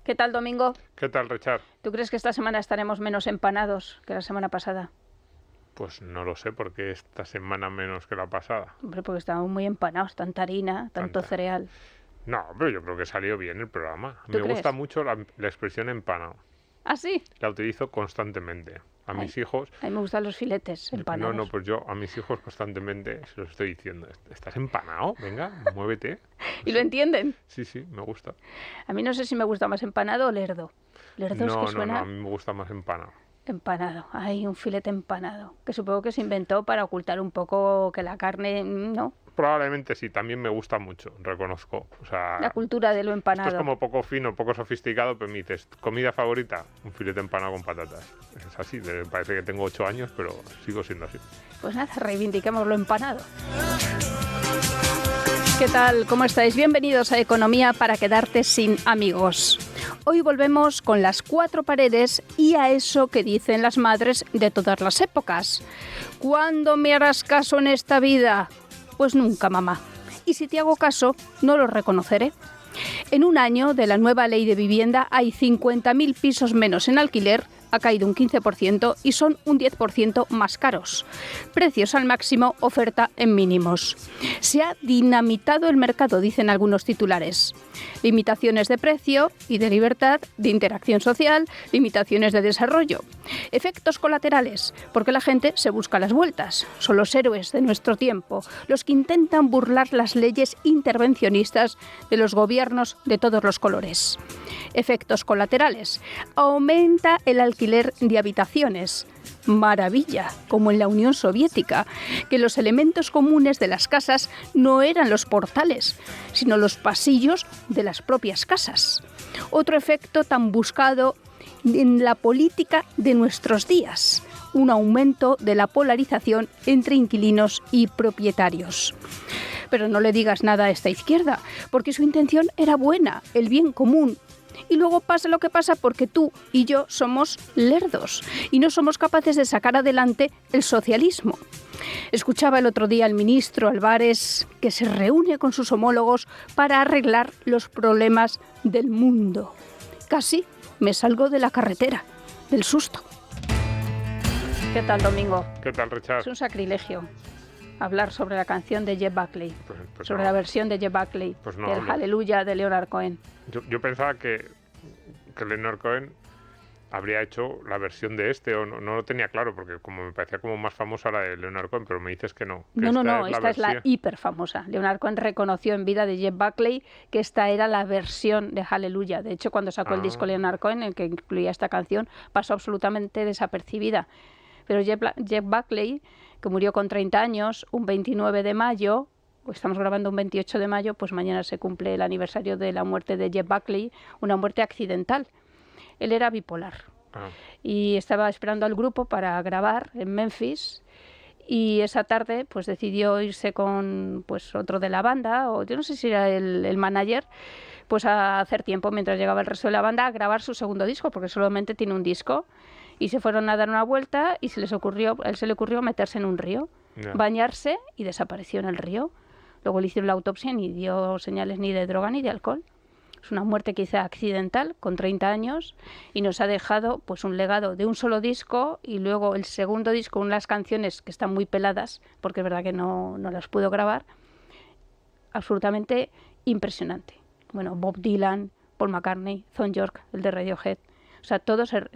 ¿Qué tal, Domingo? ¿Qué tal, Richard? ¿Tú crees que esta semana estaremos menos empanados que la semana pasada? Pues no lo sé, porque esta semana menos que la pasada. Hombre, porque estamos muy empanados, tanta harina, tanto Tanta. cereal. No, pero yo creo que salió bien el programa. ¿Tú Me gusta crees? mucho la expresión empanado. ¿Ah, sí? La utilizo constantemente. A Ay, mis hijos... a mí me gustan los filetes empanados. Pues yo a mis hijos constantemente se los estoy diciendo. ¿Estás empanado? Venga, muévete. ¿Y lo entienden? Sí, me gusta. A mí no sé si me gusta más empanado o lerdo. Lerdo es que No, suena a mí me gusta más empanado. empanado. Hay un filete empanado, que supongo que se inventó para ocultar un poco que la carne, ¿no? Probablemente sí, también me gusta mucho, reconozco. O sea, La cultura de lo esto es empanado. como poco fino, poco sofisticado, pero me dices, ¿comida favorita? Un filete empanado con patatas. Es así, parece que tengo 8 años, pero sigo siendo así. Pues nada, reivindiquemos lo empanado. ¿Qué tal? ¿Cómo estáis? Bienvenidos a Economía para quedarte sin amigos. Hoy volvemos con las cuatro paredes y a eso que dicen las madres de todas las épocas. ¿Cuándo me harás caso en esta vida? Pues nunca, mamá. Y si te hago caso, no lo reconoceré. En un año de la nueva ley de vivienda hay 50.000 pisos menos en alquiler, ha caído un 15% y son un 10% más caros. Precios al máximo, oferta en mínimos. Se ha dinamitado el mercado, dicen algunos titulares. Limitaciones de precio y de libertad, de interacción social, limitaciones de desarrollo. Efectos colaterales, porque la gente se busca las vueltas. Son los héroes de nuestro tiempo, los que intentan burlar las leyes intervencionistas de los gobiernos de todos los colores. Efectos colaterales. Aumenta el alquiler de habitaciones. Maravilla, como en la Unión Soviética, que los elementos comunes de las casas no eran los portales, sino los pasillos de las propias casas. Otro efecto tan buscado en la política de nuestros días, un aumento de la polarización entre inquilinos y propietarios. Pero no le digas nada a esta izquierda, porque su intención era buena, el bien común. Y luego pasa lo que pasa porque tú y yo somos lerdos y no somos capaces de sacar adelante el socialismo. Escuchaba el otro día al ministro Álvarez que se reúne con sus homólogos para arreglar los problemas del mundo. Casi me salgo de la carretera, del susto. ¿Qué tal, Domingo? ¿Qué tal, Richard? Es un sacrilegio hablar sobre la canción de Jeff Buckley, sobre la versión de Jeff Buckley, del Aleluya de Leonard Cohen. Yo pensaba que Leonard Cohen habría hecho la versión de o no lo tenía claro, porque como me parecía como más famosa la de Leonard Cohen, pero me dices que no. Que Esta es la hiper famosa. Leonard Cohen reconoció en vida de Jeff Buckley que esta era la versión de Hallelujah. De hecho, cuando sacó el disco Leonard Cohen, el que incluía esta canción, pasó absolutamente desapercibida. Pero Jeff Buckley, que murió con 30 años, un 29 de mayo, pues estamos grabando un 28 de mayo, pues mañana se cumple el aniversario de la muerte de Jeff Buckley, una muerte accidental. Él era bipolar y estaba esperando al grupo para grabar en Memphis y esa tarde pues decidió irse con pues otro de la banda, o yo no sé si era el manager, pues a hacer tiempo mientras llegaba el resto de la banda a grabar su segundo disco, porque solamente tiene un disco. Y se fueron a dar una vuelta y a él se le ocurrió meterse en un río, bañarse y desapareció en el río. Luego le hicieron la autopsia y ni dio señales ni de droga ni de alcohol. Es una muerte quizá accidental, con 30 años, y nos ha dejado pues un legado de un solo disco y luego el segundo disco, unas canciones que están muy peladas, porque es verdad que no las pudo grabar, absolutamente impresionante. Bueno, Bob Dylan, Paul McCartney, Thom Yorke, el de Radiohead. O sea,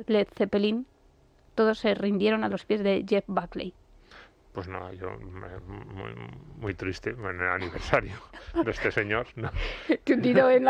Led Zeppelin, todos se rindieron a los pies de Jeff Buckley. Pues nada, yo muy triste en el aniversario de este señor. ¿No? Hundido en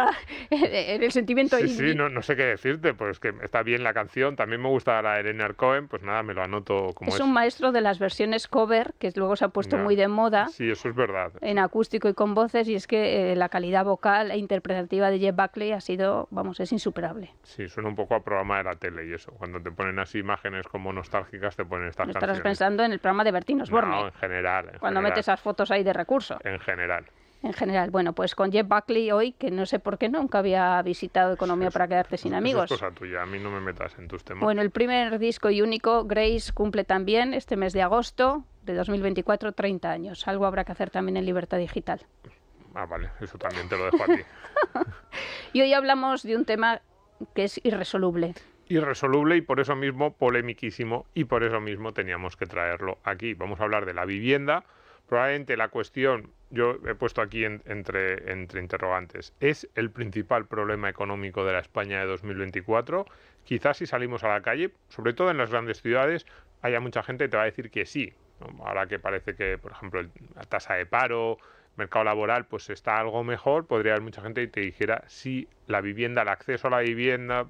el sentimiento. Sí, no sé qué decirte, pues que está bien la canción, también me gusta la de Leonard Cohen, pues nada, me lo anoto como es un maestro de las versiones cover, que luego se ha puesto muy de moda. Sí, eso es verdad. En acústico y con voces, y es que la calidad vocal e interpretativa de Jeff Buckley ha sido, es insuperable. Sí, suena un poco a programa de la tele y eso, cuando te ponen así imágenes como nostálgicas te ponen estas canciones. Estarás pensando en el programa de Bertín Osborne. No, en general. Cuando metes esas fotos ahí de recurso. En general. En general. Bueno, pues con Jeff Buckley hoy, que no sé por qué nunca había visitado Economía para quedarte sin amigos. Eso es cosa tuya, a mí no me metas en tus temas. Bueno, el primer disco y único, Grace, cumple también este mes de agosto de 2024 30 años. Algo habrá que hacer también en Libertad Digital. Vale, eso también te lo dejo a ti. Y hoy hablamos de un tema que es irresoluble. Irresoluble y por eso mismo polemiquísimo, y por eso mismo teníamos que traerlo aquí. Vamos a hablar de la vivienda. Probablemente la cuestión, yo he puesto aquí entre interrogantes, ¿es el principal problema económico de la España de 2024? Quizás si salimos a la calle, sobre todo en las grandes ciudades, haya mucha gente que te va a decir que sí, ¿no? Ahora que parece que, por ejemplo, la tasa de paro, mercado laboral, pues está algo mejor, podría haber mucha gente que te dijera sí, la vivienda, el acceso a la vivienda,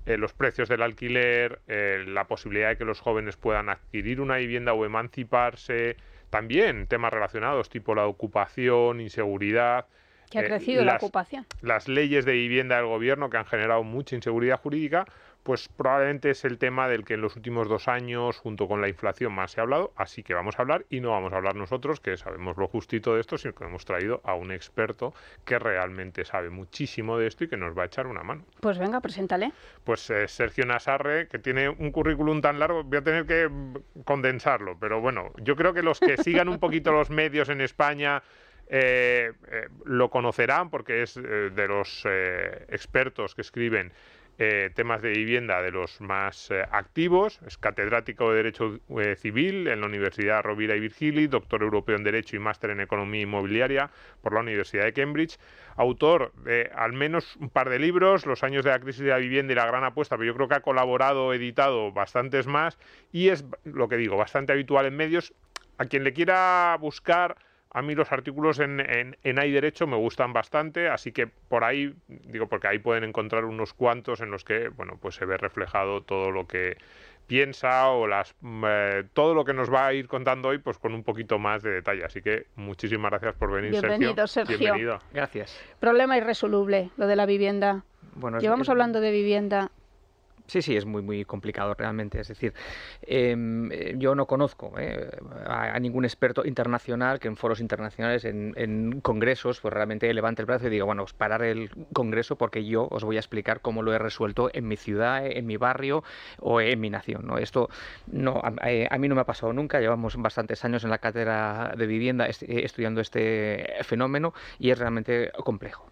los precios del alquiler, la posibilidad de que los jóvenes puedan adquirir una vivienda o emanciparse, también temas relacionados tipo la ocupación, inseguridad. Que ha crecido la ocupación. Las leyes de vivienda del gobierno que han generado mucha inseguridad jurídica, pues probablemente es el tema del que en los últimos 2 años, junto con la inflación, más se ha hablado, así que vamos a hablar, y no vamos a hablar nosotros, que sabemos lo justito de esto, sino que hemos traído a un experto que realmente sabe muchísimo de esto y que nos va a echar una mano. Pues venga, preséntale. Pues Sergio Nassarre, que tiene un currículum tan largo, voy a tener que condensarlo, pero bueno, yo creo que los que sigan un poquito los medios en España lo conocerán, porque es de los expertos que escriben temas de vivienda de los más activos. Es catedrático de Derecho Civil en la Universidad Rovira y Virgili, doctor europeo en Derecho y máster en Economía Inmobiliaria por la Universidad de Cambridge, autor de al menos un par de libros, Los años de la crisis de la vivienda y la gran apuesta, pero yo creo que ha colaborado, editado bastantes más, y es, lo que digo, bastante habitual en medios. A quien le quiera buscar, a mí los artículos en Hay Derecho me gustan bastante, así que por ahí, digo, porque ahí pueden encontrar unos cuantos en los que, bueno, pues se ve reflejado todo lo que piensa o todo lo que nos va a ir contando hoy, pues con un poquito más de detalle. Así que muchísimas gracias por venir, Bienvenido, Sergio. Bienvenido. Gracias. Problema irresoluble, lo de la vivienda. Bueno, Llevamos hablando de vivienda. Sí, es muy, muy complicado realmente. Es decir, yo no conozco a ningún experto internacional que en foros internacionales, en congresos, pues realmente levante el brazo y diga, bueno, pues parar el congreso porque yo os voy a explicar cómo lo he resuelto en mi ciudad, en mi barrio o en mi nación, ¿no? Esto no, a mí no me ha pasado nunca. Llevamos bastantes años en la cátedra de vivienda estudiando este fenómeno y es realmente complejo.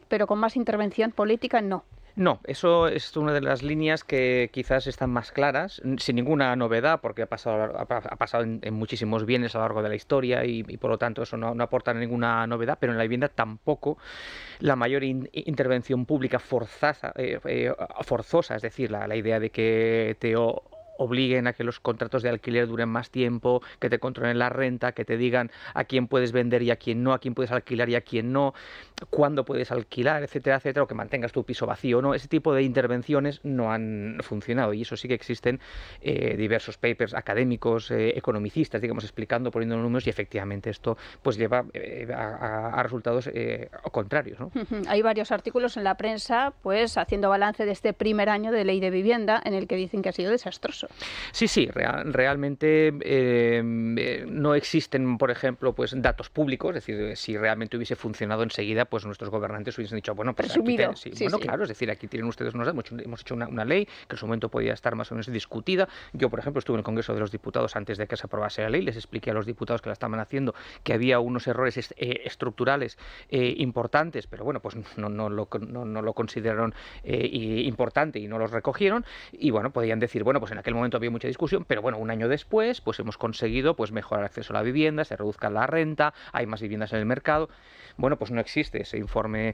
Pero con más intervención política, no. No, eso es una de las líneas que quizás están más claras, sin ninguna novedad, porque ha pasado en muchísimos bienes a lo largo de la historia y por lo tanto eso no aporta ninguna novedad, pero en la vivienda tampoco la mayor intervención pública forzosa, es decir, la idea de que te obliguen a que los contratos de alquiler duren más tiempo, que te controlen la renta, que te digan a quién puedes vender y a quién no, a quién puedes alquilar y a quién no, cuándo puedes alquilar, etcétera, etcétera, o que mantengas tu piso vacío, ¿no? Ese tipo de intervenciones no han funcionado y eso sí que existen diversos papers académicos, economicistas, digamos, explicando, poniendo números, y efectivamente esto pues lleva a resultados contrarios, ¿no? Hay varios artículos en la prensa pues haciendo balance de este primer año de ley de vivienda en el que dicen que ha sido desastroso. Sí, realmente no existen, por ejemplo, pues datos públicos, es decir, si realmente hubiese funcionado enseguida, pues nuestros gobernantes hubiesen dicho, bueno, pues presumido. Claro, es decir, aquí tienen ustedes hemos hecho una ley que en su momento podía estar más o menos discutida. Yo, por ejemplo, estuve en el Congreso de los Diputados antes de que se aprobase la ley, les expliqué a los diputados que la estaban haciendo que había unos errores estructurales importantes, pero bueno, pues no lo consideraron importante y no los recogieron, y bueno, podían decir, bueno, pues en aquel momento había mucha discusión, pero bueno, un año después pues hemos conseguido pues mejorar el acceso a la vivienda, se reduzca la renta, hay más viviendas en el mercado. Bueno, pues no existe ese informe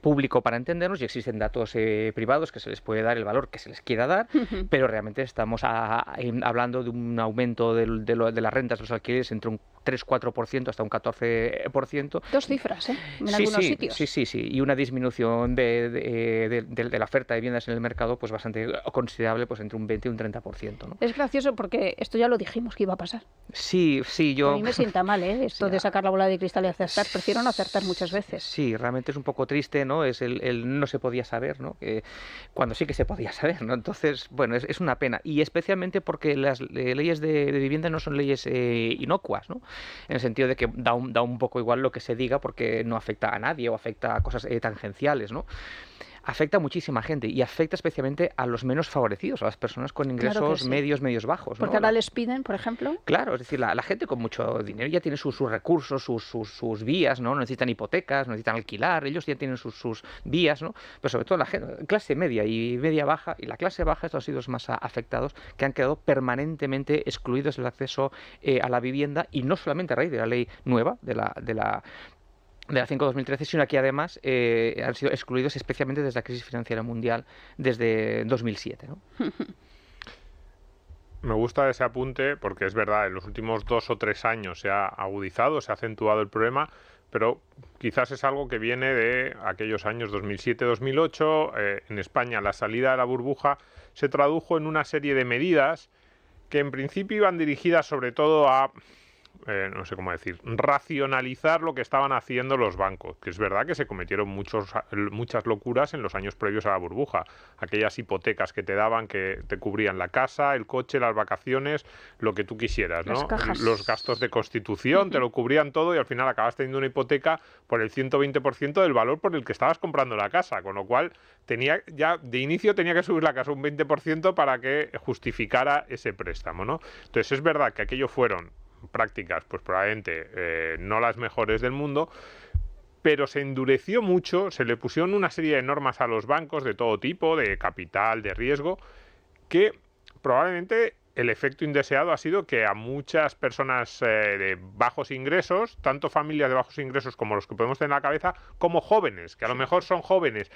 público para entendernos y existen datos privados que se les puede dar el valor que se les quiera dar, pero realmente estamos hablando de un aumento de las rentas de los alquileres entre un 3-4% hasta un 14%. Dos cifras, en algunos sitios. Sí, y una disminución de la oferta de viviendas en el mercado pues bastante considerable, pues entre un 20 y un 30%, ¿no? Es gracioso porque esto ya lo dijimos que iba a pasar. Sí, yo... A mí me sienta mal, esto de sacar la bola de cristal y acertar. Prefiero no acertar muchas veces. Sí, realmente es un poco triste, ¿no? Es el no se podía saber, ¿no? Cuando sí que se podía saber, ¿no? Entonces, bueno, es una pena. Y especialmente porque las leyes de vivienda no son leyes inocuas, ¿no? En el sentido de que da un poco igual lo que se diga porque no afecta a nadie o afecta a cosas tangenciales, ¿no? afecta a muchísima gente y afecta especialmente a los menos favorecidos, a las personas con ingresos medios bajos, ¿no? Porque ahora les piden, por ejemplo. Claro, es decir, la gente con mucho dinero ya tiene sus recursos, sus vías, ¿no? No necesitan hipotecas, no necesitan alquilar, ellos ya tienen sus vías, ¿no? Pero sobre todo la gente, clase media y media baja, y la clase baja, estos han sido los más afectados, que han quedado permanentemente excluidos del acceso a la vivienda, y no solamente a raíz de la ley nueva, de la 5/2013, sino que además han sido excluidos especialmente desde la crisis financiera mundial desde 2007, ¿no? Me gusta ese apunte porque es verdad, en los últimos 2 o 3 años se ha agudizado, se ha acentuado el problema, pero quizás es algo que viene de aquellos años 2007-2008. En España la salida de la burbuja se tradujo en una serie de medidas que en principio iban dirigidas sobre todo a, no sé cómo decir, racionalizar lo que estaban haciendo los bancos, que es verdad que se cometieron muchas locuras en los años previos a la burbuja. Aquellas hipotecas que te daban, que te cubrían la casa, el coche, las vacaciones, lo que tú quisieras, ¿no? Los gastos de constitución, te lo cubrían todo, y al final acabas teniendo una hipoteca por el 120% del valor por el que estabas comprando la casa, con lo cual ya de inicio tenía que subir la casa un 20% para que justificara ese préstamo, ¿no? Entonces es verdad que aquello fueron prácticas, pues probablemente no las mejores del mundo, pero se endureció mucho, se le pusieron una serie de normas a los bancos de todo tipo, de capital, de riesgo, que probablemente el efecto indeseado ha sido que a muchas personas de bajos ingresos, tanto familias de bajos ingresos como los que podemos tener en la cabeza, como jóvenes, que a lo mejor son jóvenes,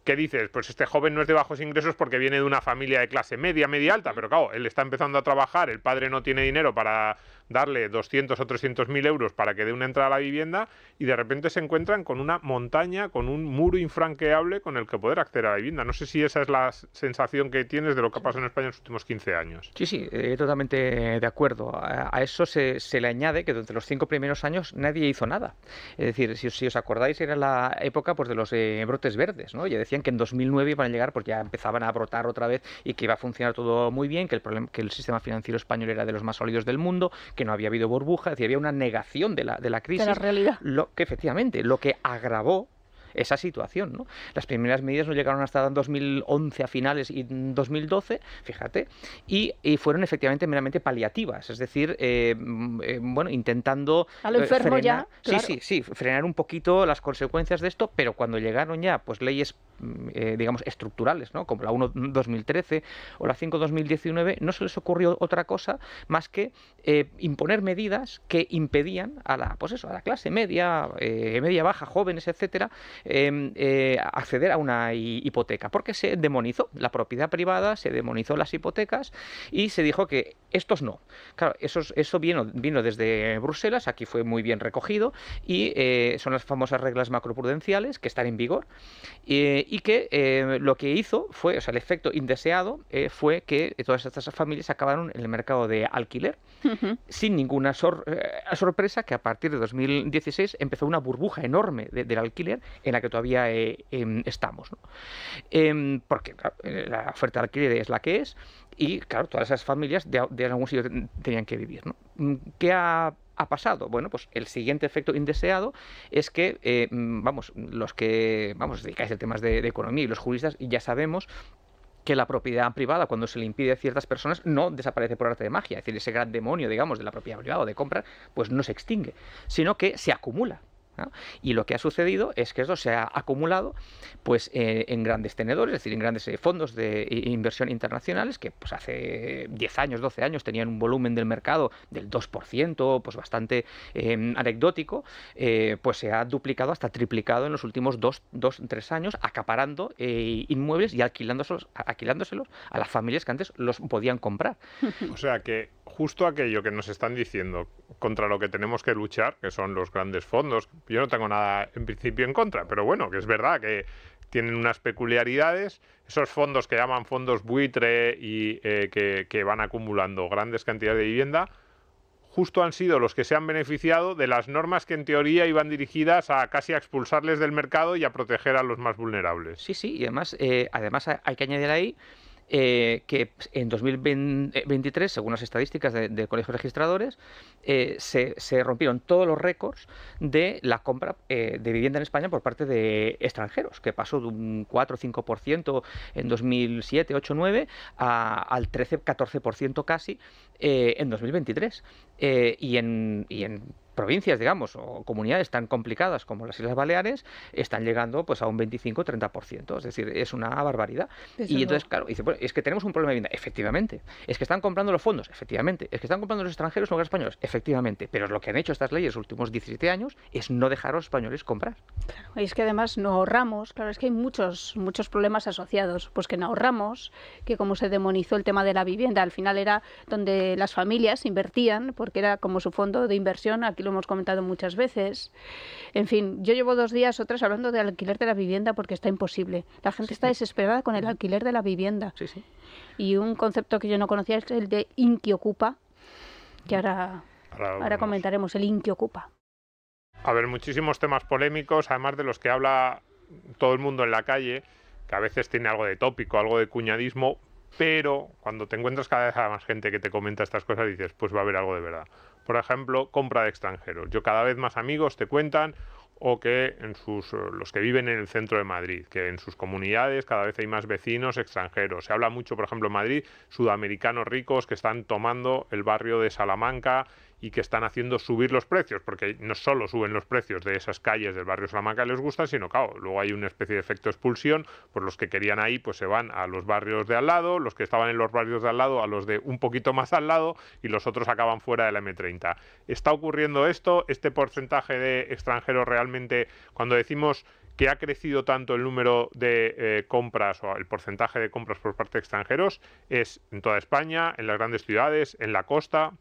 que dices, pues este joven no es de bajos ingresos porque viene de una familia de clase media, media alta, pero claro, él está empezando a trabajar, el padre no tiene dinero para darle 200 o 300.000 euros para que dé una entrada a la vivienda, y de repente se encuentran con una montaña, con un muro infranqueable con el que poder acceder a la vivienda. No sé si esa es la sensación que tienes de lo que ha pasado en España en los últimos 15 años. Sí, totalmente de acuerdo. A eso se le añade que durante los 5 primeros años nadie hizo nada. Es decir, si os acordáis, era la época pues de los brotes verdes, ¿no? Ya decían que en 2009 iban a llegar, pues ya empezaban a brotar otra vez y que iba a funcionar todo muy bien, que el sistema financiero español era de los más sólidos del mundo, que no había habido burbuja, es decir, había una negación de la crisis. De la realidad. Efectivamente, lo que agravó esa situación, ¿no? Las primeras medidas no llegaron hasta 2011 a finales y 2012, fíjate, y fueron efectivamente meramente paliativas, es decir, bueno, intentando a lo enfermo frenar, ya, claro. sí, frenar un poquito las consecuencias de esto, pero cuando llegaron ya pues leyes digamos estructurales, ¿no? Como la 1/2013 o la 5/2019, no se les ocurrió otra cosa más que imponer medidas que impedían a la clase media, media baja, jóvenes, etcétera, acceder a una hipoteca, porque se demonizó la propiedad privada, se demonizó las hipotecas y se dijo que estos no. Claro, eso vino desde Bruselas, aquí fue muy bien recogido, y son las famosas reglas macroprudenciales que están en vigor, y que lo que hizo fue, o sea, el efecto indeseado fue que todas estas familias acabaron en el mercado de alquiler, sin ninguna sorpresa, que a partir de 2016 empezó una burbuja enorme del alquiler en la que todavía estamos, ¿no? Porque claro, la oferta de alquiler es la que es, y claro, todas esas familias de algún sitio tenían que vivir, ¿no? ¿Qué ha pasado? Bueno, pues el siguiente efecto indeseado es que, los que os dedicáis a temas de economía y los juristas, ya sabemos que la propiedad privada, cuando se le impide a ciertas personas, no desaparece por arte de magia. Es decir, ese gran demonio, digamos, de la propiedad privada o de compra, pues no se extingue, sino que se acumula, ¿no? Y lo que ha sucedido es que esto se ha acumulado pues en grandes tenedores, es decir, en grandes fondos de inversión internacionales que pues hace 10 años, 12 años tenían un volumen del mercado del 2%, pues bastante anecdótico, pues se ha duplicado hasta triplicado en los últimos 3 años, acaparando inmuebles y alquilándoselos a las familias que antes los podían comprar. O sea que justo aquello que nos están diciendo contra lo que tenemos que luchar, que son los grandes fondos, yo no tengo nada en principio en contra, pero bueno, que es verdad que tienen unas peculiaridades, esos fondos que llaman fondos buitre y que van acumulando grandes cantidades de vivienda, justo han sido los que se han beneficiado de las normas que en teoría iban dirigidas a casi a expulsarles del mercado y a proteger a los más vulnerables. Sí, y además hay que añadir ahí que en 2023, según las estadísticas del Colegio de Registradores, se rompieron todos los récords de la compra de vivienda en España por parte de extranjeros, que pasó de un 4 o 5% en 2007, 8, 9 al 13, 14% casi en 2023. Y en provincias, digamos, o comunidades tan complicadas como las Islas Baleares, están llegando pues a un 25-30%. Es decir, es una barbaridad. Y entonces, claro, dice, bueno, es que tenemos un problema de vivienda. Efectivamente. Es que están comprando los fondos. Efectivamente. Es que están comprando los extranjeros en lugar de españoles. Efectivamente. Pero lo que han hecho estas leyes los últimos 17 años es no dejar a los españoles comprar. Claro, y es que además no ahorramos. Claro, es que hay muchos problemas asociados. Pues que no ahorramos, que como se demonizó el tema de la vivienda, al final era donde las familias invertían, porque era como su fondo de inversión. Aquí lo hemos comentado muchas veces. En fin, yo llevo 2 días o 3 hablando del alquiler de la vivienda porque está imposible. La gente está desesperada con el alquiler de la vivienda. Sí, sí. Y un concepto que yo no conocía es el de inquiocupa, que ahora comentaremos, el inquiocupa. A ver, muchísimos temas polémicos, además de los que habla todo el mundo en la calle, que a veces tiene algo de tópico, algo de cuñadismo, pero cuando te encuentras cada vez a más gente que te comenta estas cosas, dices, pues va a haber algo de verdad. Por ejemplo, compra de extranjeros. Yo cada vez más amigos te cuentan, o que los que viven en el centro de Madrid, que en sus comunidades cada vez hay más vecinos extranjeros. Se habla mucho, por ejemplo, en Madrid, sudamericanos ricos que están tomando el barrio de Salamanca y que están haciendo subir los precios, porque no solo suben los precios de esas calles del barrio Salamanca que les gustan, sino claro, luego hay una especie de efecto expulsión, pues los que querían ahí pues se van a los barrios de al lado, los que estaban en los barrios de al lado a los de un poquito más al lado y los otros acaban fuera de la M30. ¿Está ocurriendo esto? ¿Este porcentaje de extranjeros realmente, cuando decimos que ha crecido tanto el número de compras o el porcentaje de compras por parte de extranjeros, es en toda España, en las grandes ciudades, en la costa?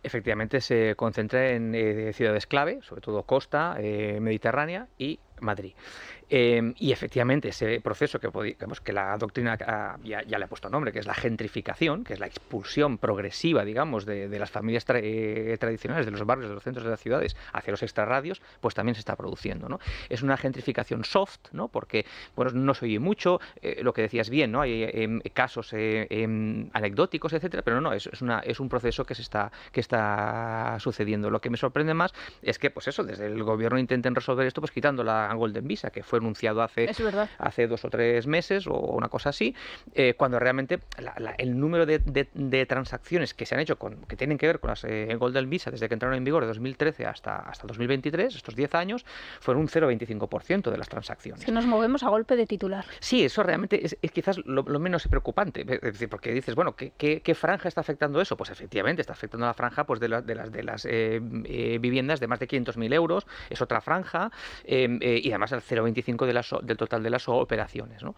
Efectivamente, se concentra en ciudades clave, sobre todo costa, mediterránea y Madrid. Y efectivamente ese proceso que la doctrina ya le ha puesto nombre, que es la gentrificación, que es la expulsión progresiva, digamos, de las familias tradicionales de los barrios, de los centros de las ciudades hacia los extrarradios, pues también se está produciendo, ¿no? Es una gentrificación soft, ¿no? Porque, bueno, no se oye mucho, lo que decías bien, ¿no? Hay casos anecdóticos, etcétera, pero no, es un proceso que está sucediendo. Lo que me sorprende más es que, pues eso, desde el gobierno intenten resolver esto, pues quitando la Golden Visa, que fue anunciado hace 2 o 3 meses o una cosa así, cuando realmente el número de transacciones que se han hecho que tienen que ver con las Golden Visa desde que entraron en vigor de 2013 hasta 2023, estos 10 años, fueron un 0,25% de las transacciones. Es que nos movemos a golpe de titular. Sí, eso realmente es quizás lo menos preocupante, es decir, porque dices, bueno, ¿qué franja está afectando eso? Pues efectivamente está afectando a la franja pues de las viviendas de más de 500.000 euros, es otra franja, y además el 0,25 del total de las operaciones, ¿no?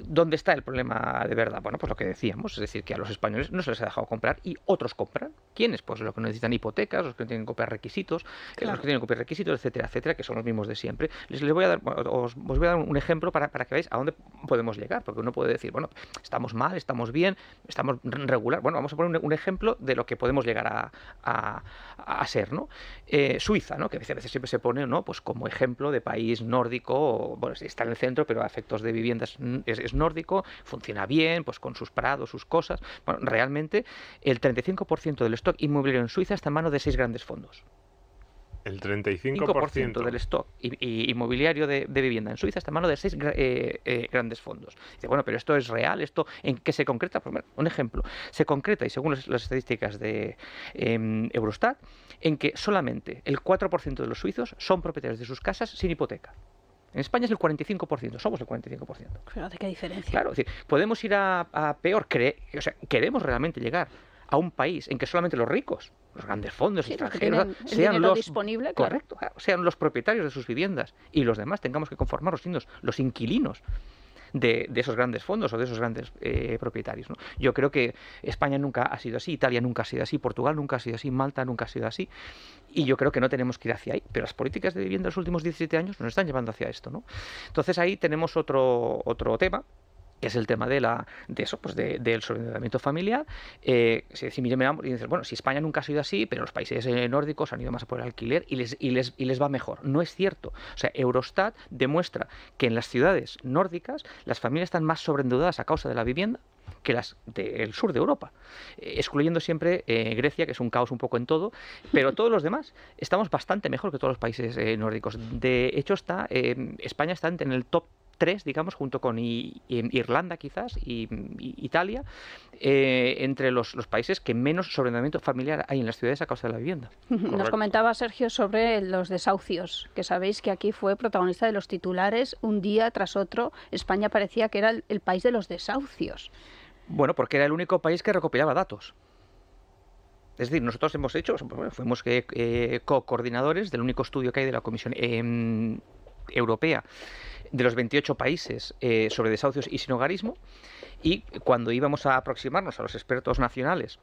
¿Dónde está el problema de verdad? Bueno, pues lo que decíamos, es decir, que a los españoles no se les ha dejado comprar y otros compran. ¿Quiénes? Pues los que necesitan hipotecas, los que no tienen que copiar requisitos, los que tienen que copiar requisitos, etcétera, etcétera, que son los mismos de siempre. Les voy a dar, os voy a dar un ejemplo para que veáis a dónde podemos llegar, porque uno puede decir, bueno, estamos mal, estamos bien, estamos regular. Bueno, vamos a poner un ejemplo de lo que podemos llegar a ser, ¿no? Suiza, ¿no? Que a veces siempre se pone, ¿no? Pues como ejemplo de país nórdico, bueno, está en el centro, pero a efectos de viviendas es nórdico, funciona bien, pues con sus prados, sus cosas. Bueno, realmente el 35% del stock inmobiliario en Suiza está en manos de 6 grandes fondos. El 35% del stock inmobiliario de vivienda en Suiza está en manos de 6 grandes fondos. Dice, bueno, pero esto es real, ¿esto en qué se concreta? Pues, bueno, un ejemplo, se concreta, y según las estadísticas de Eurostat, en que solamente el 4% de los suizos son propietarios de sus casas sin hipoteca. En España es el 45%, somos el 45%. Fíjate qué diferencia. Claro, es decir, podemos ir a peor, o sea, queremos realmente llegar a un país en que solamente los ricos, los grandes fondos extranjeros, sean los disponible, correcto, claro, sean los propietarios de sus viviendas y los demás tengamos que conformarnos siendo los inquilinos de esos grandes fondos o de esos grandes propietarios, ¿no? Yo creo que España nunca ha sido así, Italia nunca ha sido así, Portugal nunca ha sido así, Malta nunca ha sido así, y yo creo que no tenemos que ir hacia ahí, pero las políticas de vivienda de los últimos 17 años nos están llevando hacia esto, ¿no? Entonces ahí tenemos otro tema, que es el tema del sobreendeudamiento familiar. Si miramos y dices, bueno, si España nunca ha sido así, pero los países nórdicos han ido más a por el alquiler y les va mejor. No es cierto. O sea, Eurostat demuestra que en las ciudades nórdicas las familias están más sobreendeudadas a causa de la vivienda que las del sur de Europa, excluyendo siempre Grecia, que es un caos un poco en todo, pero todos los demás estamos bastante mejor que todos los países nórdicos. De hecho, España está en el top 3, digamos, junto con Irlanda quizás y Italia, entre los países que menos sobreendeudamiento familiar hay en las ciudades a causa de la vivienda. Nos comentaba Sergio sobre los desahucios, que sabéis que aquí fue protagonista de los titulares un día tras otro. España parecía que era el país de los desahucios. Bueno, porque era el único país que recopilaba datos. Es decir, nosotros fuimos co-coordinadores del único estudio que hay de la Comisión Europea de los 28 países sobre desahucios y sinhogarismo, y cuando íbamos a aproximarnos a los expertos nacionales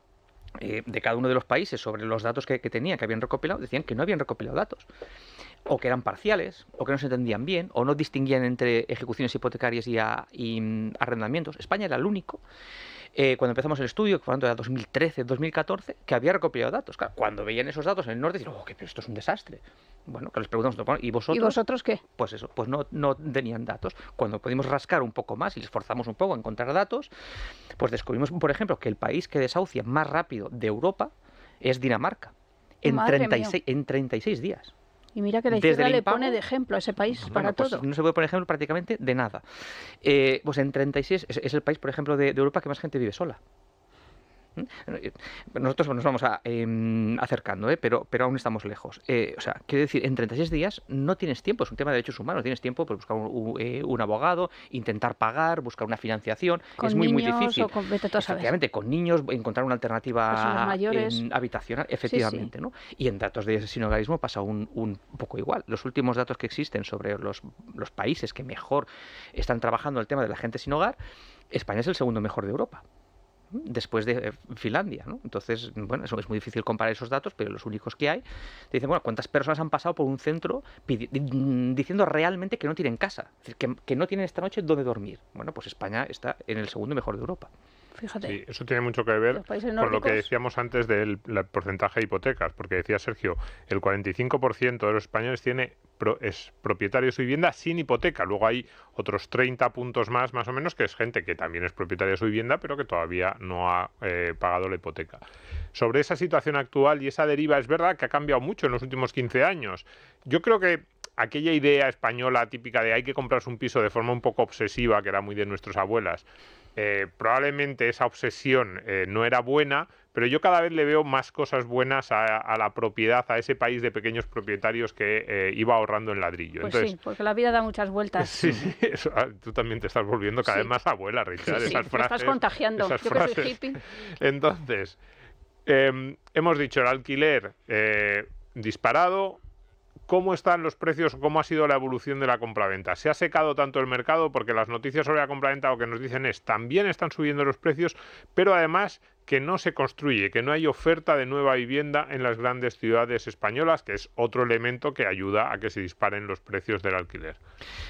de cada uno de los países sobre los datos que tenían, que habían recopilado, decían que no habían recopilado datos, o que eran parciales, o que no se entendían bien, o no distinguían entre ejecuciones hipotecarias y arrendamientos. España era el único, cuando empezamos el estudio, que fue en 2013, 2014, que había recopilado datos. Claro, cuando veían esos datos en el norte, decían, pero esto es un desastre. Bueno, que les preguntamos, ¿y vosotros? ¿Y vosotros qué? Pues eso, pues no tenían datos. Cuando pudimos rascar un poco más y les forzamos un poco a encontrar datos, pues descubrimos, por ejemplo, que el país que desahucia más rápido de Europa es Dinamarca, en 36 días. Y mira que la izquierda le pone de ejemplo a ese país para pues todo. No se puede poner ejemplo prácticamente de nada. Pues en 36 es el país, por ejemplo, de Europa que más gente vive sola. Nosotros nos vamos acercando, pero aún estamos lejos. O sea, quiero decir, en 36 días no tienes tiempo, es un tema de derechos humanos, tienes tiempo para buscar un abogado, intentar pagar, buscar una financiación. Con es muy difícil. Efectivamente, con niños, encontrar una alternativa habitacional, efectivamente, sí. ¿No? Y en datos de sinhogarismo pasa un poco igual. Los últimos datos que existen sobre los países que mejor están trabajando el tema de la gente sin hogar, España es el segundo mejor de Europa, después de Finlandia, ¿no? Entonces, bueno, eso es muy difícil comparar esos datos, pero los únicos que hay, te dicen, bueno, ¿cuántas personas han pasado por un centro diciendo realmente que no tienen casa? Es decir, que no tienen esta noche dónde dormir. Bueno, pues España está en el segundo mejor de Europa. Fíjate. Sí, eso tiene mucho que ver con lo que decíamos antes del porcentaje de hipotecas, porque decía Sergio, el 45% de los españoles es propietario de su vivienda sin hipoteca. Luego hay otros 30 puntos más o menos, que es gente que también es propietaria de su vivienda, pero que todavía no ha pagado la hipoteca. Sobre esa situación actual y esa deriva, es verdad que ha cambiado mucho en los últimos 15 años. Yo creo que aquella idea española típica de hay que comprarse un piso de forma un poco obsesiva, que era muy de nuestras abuelas, probablemente esa obsesión no era buena, pero yo cada vez le veo más cosas buenas a la propiedad, a ese país de pequeños propietarios que iba ahorrando en ladrillo. Pues entonces, sí, porque la vida da muchas vueltas. Sí, tú también te estás volviendo cada vez más abuela, Richard. Sí, esas frases, me estás contagiando. Yo que soy hippie. Entonces, hemos dicho el alquiler disparado. ¿Cómo están los precios? ¿Cómo ha sido la evolución de la compraventa? ¿Se ha secado tanto el mercado? Porque las noticias sobre la compraventa lo que nos dicen es también están subiendo los precios, pero además que no se construye, que no hay oferta de nueva vivienda en las grandes ciudades españolas, que es otro elemento que ayuda a que se disparen los precios del alquiler.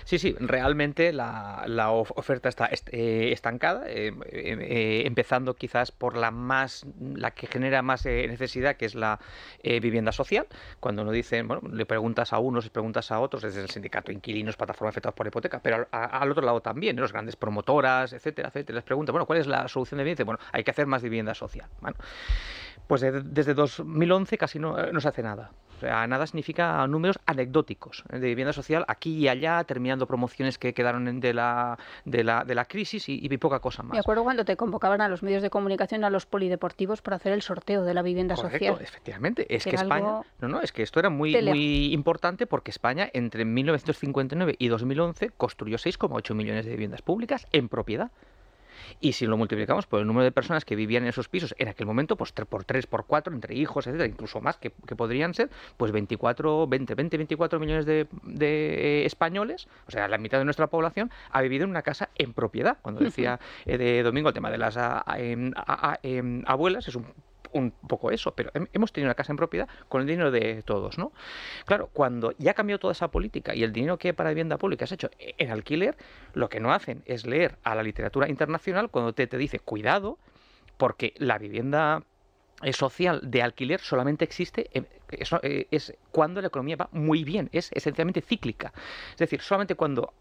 Sí, realmente la oferta está estancada, empezando quizás por la que genera más necesidad, que es la vivienda social. Cuando nos dicen, bueno, le preguntas a unos, le preguntas a otros, desde el sindicato inquilinos, plataforma afectadas por hipoteca, pero al otro lado también, los grandes promotoras, etcétera, les preguntan, bueno, ¿cuál es la solución de vivienda? Bueno, hay que hacer más vivienda social. Bueno, pues desde 2011 casi no se hace nada. O sea, nada significa números anecdóticos de vivienda social aquí y allá, terminando promociones que quedaron de la crisis y poca cosa más. Me acuerdo cuando te convocaban a los medios de comunicación, a los polideportivos, para hacer el sorteo de la vivienda social. Efectivamente. Es que España... es que esto era muy importante, porque España entre 1959 y 2011 construyó 6,8 millones de viviendas públicas en propiedad. Y si lo multiplicamos por el número de personas que vivían en esos pisos en aquel momento, pues por 3, por 4, entre hijos, etcétera, incluso más que podrían ser, pues 24 millones de españoles, o sea, la mitad de nuestra población, ha vivido en una casa en propiedad. Cuando decía de Domingo el tema de las abuelas, es un poco eso, pero hemos tenido una casa en propiedad con el dinero de todos, ¿no? Claro, cuando ya cambió toda esa política y el dinero que hay para vivienda pública es hecho en alquiler, lo que no hacen es leer a la literatura internacional cuando te dice, cuidado, porque la vivienda social de alquiler solamente existe es cuando la economía va muy bien, es esencialmente cíclica. Es decir, solamente cuando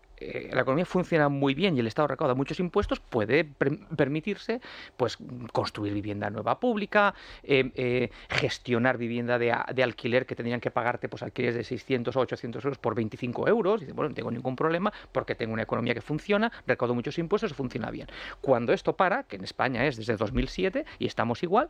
la economía funciona muy bien y el Estado recauda muchos impuestos, puede permitirse pues construir vivienda nueva pública, gestionar vivienda de alquiler que tendrían que pagarte pues alquileres de 600 o 800 euros por 25 euros. Y dice, bueno, no tengo ningún problema porque tengo una economía que funciona, recaudo muchos impuestos y funciona bien. Cuando esto para, que en España es desde 2007 y estamos igual,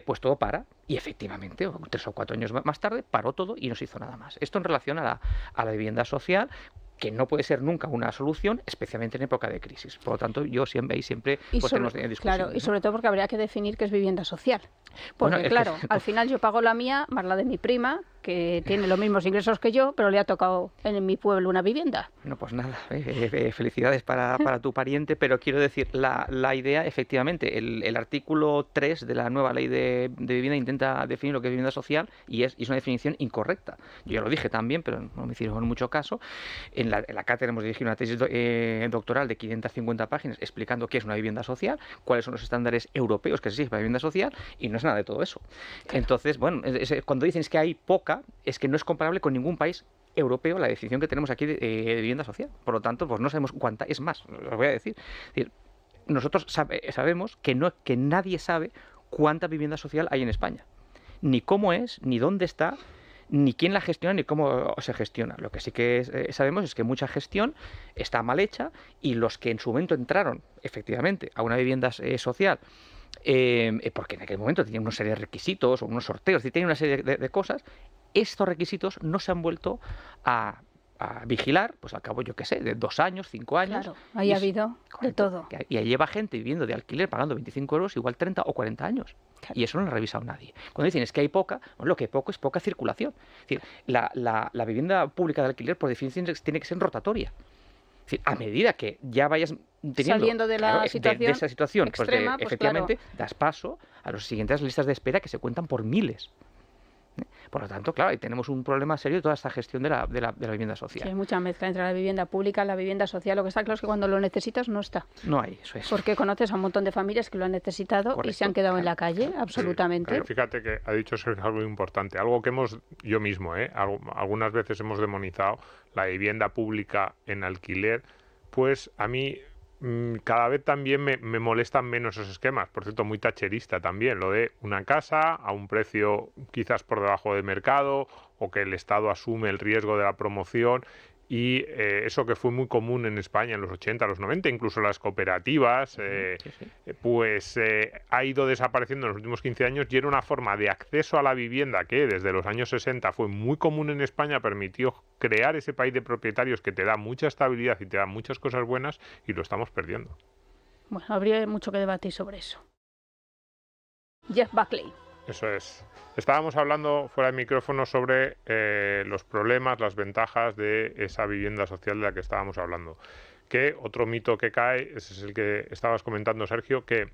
pues todo para. Y efectivamente, 3 o 4 años más tarde, paró todo y no se hizo nada más. Esto en relación a la vivienda social, que no puede ser nunca una solución, especialmente en época de crisis. Por lo tanto, yo siempre pues, tenemos discusiones. Claro, y sobre todo porque habría que definir qué es vivienda social. Porque, bueno, claro, al final yo pago la mía más la de mi prima, que tiene los mismos ingresos que yo, pero le ha tocado en mi pueblo una vivienda. No, pues nada, felicidades para tu pariente, pero quiero decir, la idea, efectivamente, el artículo 3 de la nueva ley de vivienda intenta definir lo que es vivienda social y es una definición incorrecta. Yo ya lo dije también, pero no me hicieron mucho caso. En la cátedra hemos dirigido una tesis doctoral de 550 páginas explicando qué es una vivienda social, cuáles son los estándares europeos que se exigen para vivienda social, y no es nada de todo eso. Claro. Entonces, bueno, cuando dicen que hay poca, es que no es comparable con ningún país europeo la definición que tenemos aquí de vivienda social. Por lo tanto, pues no sabemos cuánta es más, os voy a decir. Es decir, nosotros sabemos que nadie sabe cuánta vivienda social hay en España. Ni cómo es, ni dónde está, ni quién la gestiona, ni cómo se gestiona. Lo que sí que sabemos es que mucha gestión está mal hecha y los que en su momento entraron, efectivamente, a una vivienda social, porque en aquel momento tenían una serie de requisitos o unos sorteos, y tenían una serie de cosas, estos requisitos no se han vuelto a vigilar, pues al cabo, yo qué sé, de 2 años, 5 años. Claro, ahí ha habido de todo. Y ahí lleva gente viviendo de alquiler pagando 25 euros igual 30 o 40 años. Claro. Y eso no lo ha revisado nadie. Cuando dicen es que hay poca, bueno, lo que hay poco es poca circulación. Es decir, la vivienda pública de alquiler, por definición, tiene que ser rotatoria. Es decir, a medida que ya vayas saliendo de la situación de esa situación, extrema, pues efectivamente das paso a las siguientes listas de espera que se cuentan por miles. Por lo tanto, claro, ahí tenemos un problema serio de toda esta gestión de la vivienda social. Sí, hay mucha mezcla entre la vivienda pública y la vivienda social. Lo que está claro es que cuando lo necesitas no está. No hay, eso es. Porque conoces a un montón de familias que lo han necesitado. Correcto, y se han quedado en la calle, absolutamente. Sí, fíjate que ha dicho Sergio algo importante, algo que yo mismo, algunas veces hemos demonizado la vivienda pública en alquiler, pues a mí cada vez también me molestan menos esos esquemas. Por cierto, muy tacherista también, lo de una casa a un precio quizás por debajo del mercado, o que el Estado asume el riesgo de la promoción. Y eso que fue muy común en España en los 80, los 90, incluso las cooperativas, pues ha ido desapareciendo en los últimos 15 años, y era una forma de acceso a la vivienda que desde los años 60 fue muy común en España, permitió crear ese país de propietarios que te da mucha estabilidad y te da muchas cosas buenas, y lo estamos perdiendo. Bueno, habría mucho que debatir sobre eso. Jeff Buckley. Eso es. Estábamos hablando fuera de micrófono sobre los problemas, las ventajas de esa vivienda social de la que estábamos hablando. Que otro mito que cae, ese es el que estabas comentando, Sergio, que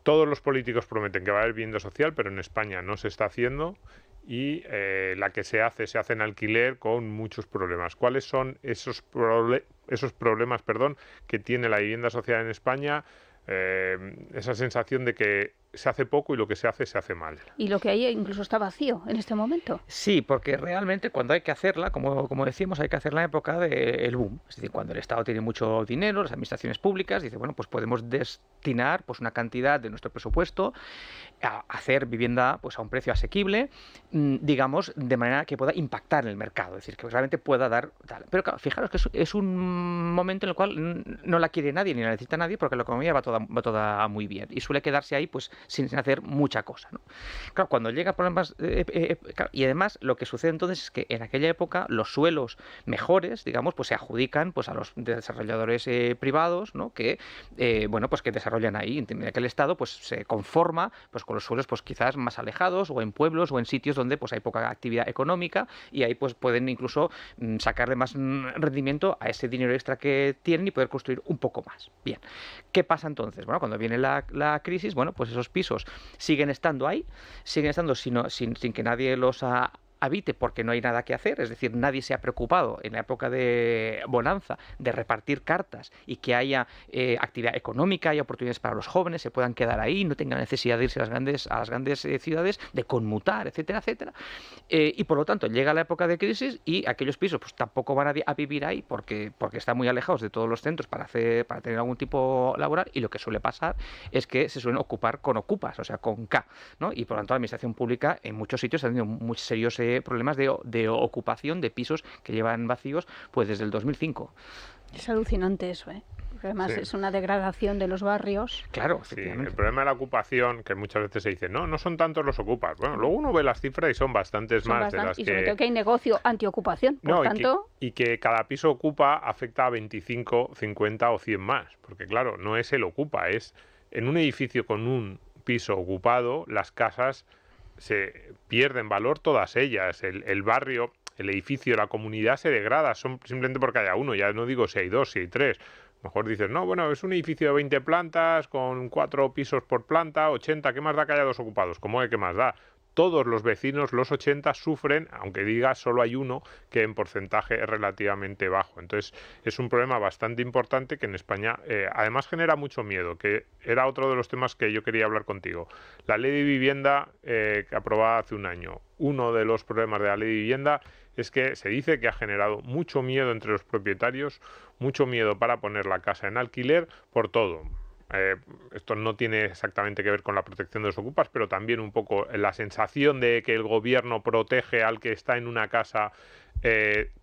todos los políticos prometen que va a haber vivienda social, pero en España no se está haciendo, y la que se hace en alquiler con muchos problemas. ¿Cuáles son esos problemas que tiene la vivienda social en España? Esa sensación de que se hace poco y lo que se hace mal. Y lo que hay incluso está vacío en este momento. Sí, porque realmente cuando hay que hacerla, como decíamos, hay que hacerla en época del boom. Es decir, cuando el Estado tiene mucho dinero, las administraciones públicas, dice, bueno, pues podemos destinar pues una cantidad de nuestro presupuesto a hacer vivienda pues a un precio asequible, digamos, de manera que pueda impactar en el mercado, es decir, que realmente pueda dar tal. Pero claro, fijaros que es un momento en el cual no la quiere nadie ni la necesita nadie, porque la economía va toda muy bien y suele quedarse ahí pues sin hacer mucha cosa, ¿no? Claro, cuando llega problemas claro, y además lo que sucede entonces es que en aquella época los suelos mejores, digamos, pues se adjudican pues a los desarrolladores privados, ¿no? Que bueno, pues que desarrollan ahí. En aquel estado pues se conforma pues con los suelos pues quizás más alejados, o en pueblos o en sitios donde pues hay poca actividad económica, y ahí pues pueden incluso sacarle más rendimiento a ese dinero extra que tienen y poder construir un poco más. Bien, ¿qué pasa entonces? Bueno, cuando viene la crisis, bueno, pues esos estos pisos siguen estando ahí, siguen estando sin que nadie los habite porque no hay nada que hacer, es decir, nadie se ha preocupado en la época de bonanza de repartir cartas y que haya actividad económica, haya oportunidades para los jóvenes, se puedan quedar ahí, no tengan necesidad de irse a las grandes ciudades, de conmutar, etcétera, etcétera. Y por lo tanto llega la época de crisis y aquellos pisos pues tampoco van a vivir ahí porque están muy alejados de todos los centros para tener algún tipo laboral, y lo que suele pasar es que se suelen ocupar con ocupas, o sea, con K, ¿no? Y por lo tanto la administración pública en muchos sitios ha tenido muy serios problemas de ocupación de pisos que llevan vacíos pues desde el 2005. Es alucinante eso, ¿eh? Porque además es una degradación de los barrios. Claro, sí, el problema de la ocupación, que muchas veces se dice, no son tantos los ocupas. Bueno, luego uno ve las cifras y son bastantes más de las que... Y sobre todo que hay negocio antiocupación, por tanto... Y que cada piso ocupa afecta a 25, 50 o 100 más. Porque claro, no es el ocupa, es en un edificio con un piso ocupado, las casas se pierden valor todas ellas, el barrio, el edificio, la comunidad se degrada, simplemente porque haya uno, ya no digo si hay dos, si hay tres. Mejor dices, no, bueno, es un edificio de 20 plantas, con 4 pisos por planta, 80, ¿qué más da que haya 2 ocupados? ¿Cómo que qué más da? Todos los vecinos, los 80, sufren, aunque digas solo hay uno, que en porcentaje es relativamente bajo. Entonces, es un problema bastante importante que en España, además, genera mucho miedo, que era otro de los temas que yo quería hablar contigo. La ley de vivienda que aprobada hace un año. Uno de los problemas de la ley de vivienda es que se dice que ha generado mucho miedo entre los propietarios, mucho miedo para poner la casa en alquiler por todo. Esto no tiene exactamente que ver con la protección de los ocupas, pero también un poco la sensación de que el gobierno protege al que está en una casa,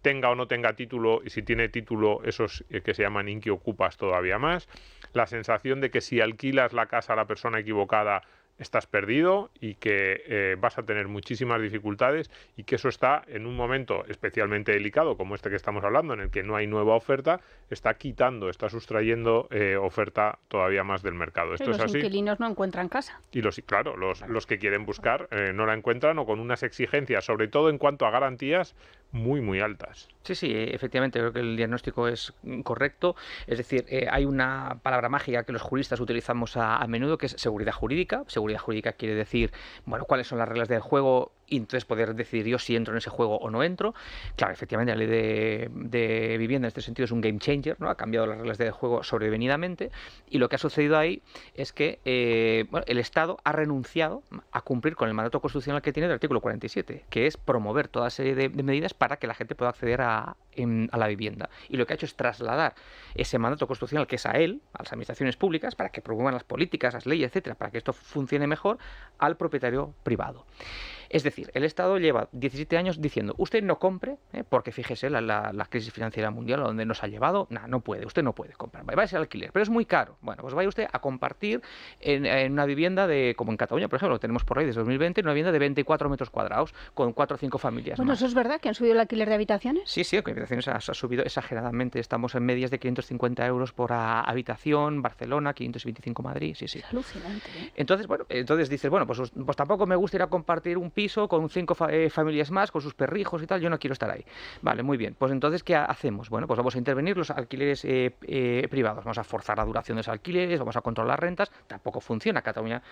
tenga o no tenga título, y si tiene título, esos que se llaman inquiocupas todavía más. La sensación de que si alquilas la casa a la persona equivocada, estás perdido y que vas a tener muchísimas dificultades, y que eso está en un momento especialmente delicado como este que estamos hablando, en el que no hay nueva oferta, está sustrayendo oferta todavía más del mercado. Esto Pero es los así. inquilinos no encuentran casa. Y los que quieren buscar no la encuentran, o con unas exigencias, sobre todo en cuanto a garantías, muy, muy altas. Sí, efectivamente, creo que el diagnóstico es correcto. Es decir, hay una palabra mágica que los juristas utilizamos a menudo, que es seguridad jurídica. Seguridad jurídica quiere decir, bueno, cuáles son las reglas del juego, y entonces poder decidir yo si entro en ese juego o no entro. Claro, efectivamente, la ley de vivienda en este sentido es un game changer, ¿no? Ha cambiado las reglas del juego sobrevenidamente, y lo que ha sucedido ahí es que el Estado ha renunciado a cumplir con el mandato constitucional que tiene del artículo 47, que es promover toda serie de medidas para que la gente pueda acceder a la vivienda. Y lo que ha hecho es trasladar ese mandato constitucional, que es a él, a las administraciones públicas, para que promuevan las políticas, las leyes, etcétera, para que esto funcione mejor, al propietario privado. Es decir, el Estado lleva 17 años diciendo, usted no compre, porque fíjese la crisis financiera mundial a donde nos ha llevado, no puede, usted no puede comprar, va a ser alquiler, pero es muy caro. Bueno, pues vaya usted a compartir en una vivienda como en Cataluña, por ejemplo, lo tenemos por ahí desde 2020, una vivienda de 24 metros cuadrados, con 4 o 5 familias Bueno, más. ¿eso es verdad que han subido el alquiler de habitaciones? Sí, que habitaciones ha subido exageradamente, estamos en medias de 550 euros por habitación, Barcelona, 525 Madrid, sí. Es alucinante, ¿eh? Entonces dices, bueno, pues tampoco me gusta ir a compartir un piso con 5 familias más, con sus perrijos y tal, yo no quiero estar ahí. Vale, muy bien. Pues entonces, ¿qué hacemos? Bueno, pues vamos a intervenir los alquileres privados, vamos a forzar la duración de los alquileres, vamos a controlar rentas. Tampoco funciona. Cataluña,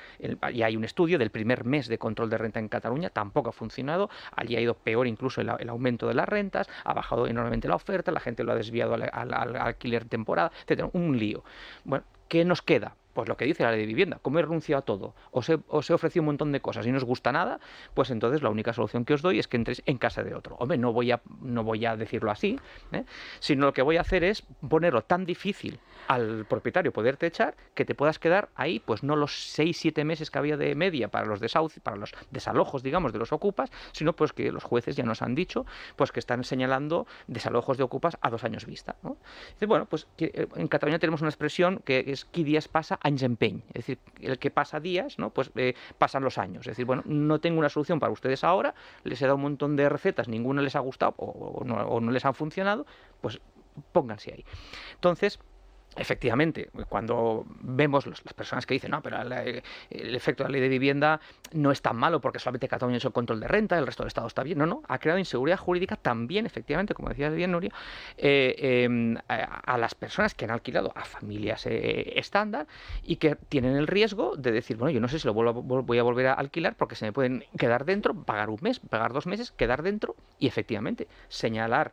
y hay un estudio del primer mes de control de renta en Cataluña, tampoco ha funcionado. Allí ha ido peor incluso el aumento de las rentas, ha bajado enormemente la oferta, la gente lo ha desviado al alquiler temporada, etcétera. Un lío. Bueno, ¿qué nos queda? Pues lo que dice la ley de vivienda, como he renunciado a todo, os he ofrecido un montón de cosas y no os gusta nada, pues entonces la única solución que os doy es que entréis en casa de otro. Hombre, no voy a decirlo así, sino lo que voy a hacer es ponerlo tan difícil al propietario poderte echar, que te puedas quedar ahí, pues no los 6-7 meses que había de media para los desalojos, digamos, de los ocupas, sino pues que los jueces ya nos han dicho pues que están señalando desalojos de ocupas a 2 años vista, ¿no? Dice, bueno, pues en Cataluña tenemos una expresión que es qui días pasa, anys empeny, es decir, el que pasa días, ¿no? Pues pasan los años. Es decir, bueno, no tengo una solución para ustedes ahora, les he dado un montón de recetas, ninguna les ha gustado o no les han funcionado, pues pónganse ahí. Entonces, Efectivamente, cuando vemos las personas que dicen, no, pero el efecto de la ley de vivienda no es tan malo porque solamente Cataluña ha hecho el control de renta, el resto del Estado está bien. No, ha creado inseguridad jurídica también, efectivamente, como decía bien Nuria, a las personas que han alquilado a familias estándar y que tienen el riesgo de decir, bueno, yo no sé si voy a volver a alquilar porque se me pueden quedar dentro, pagar un mes, pagar 2 meses, quedar dentro y efectivamente señalar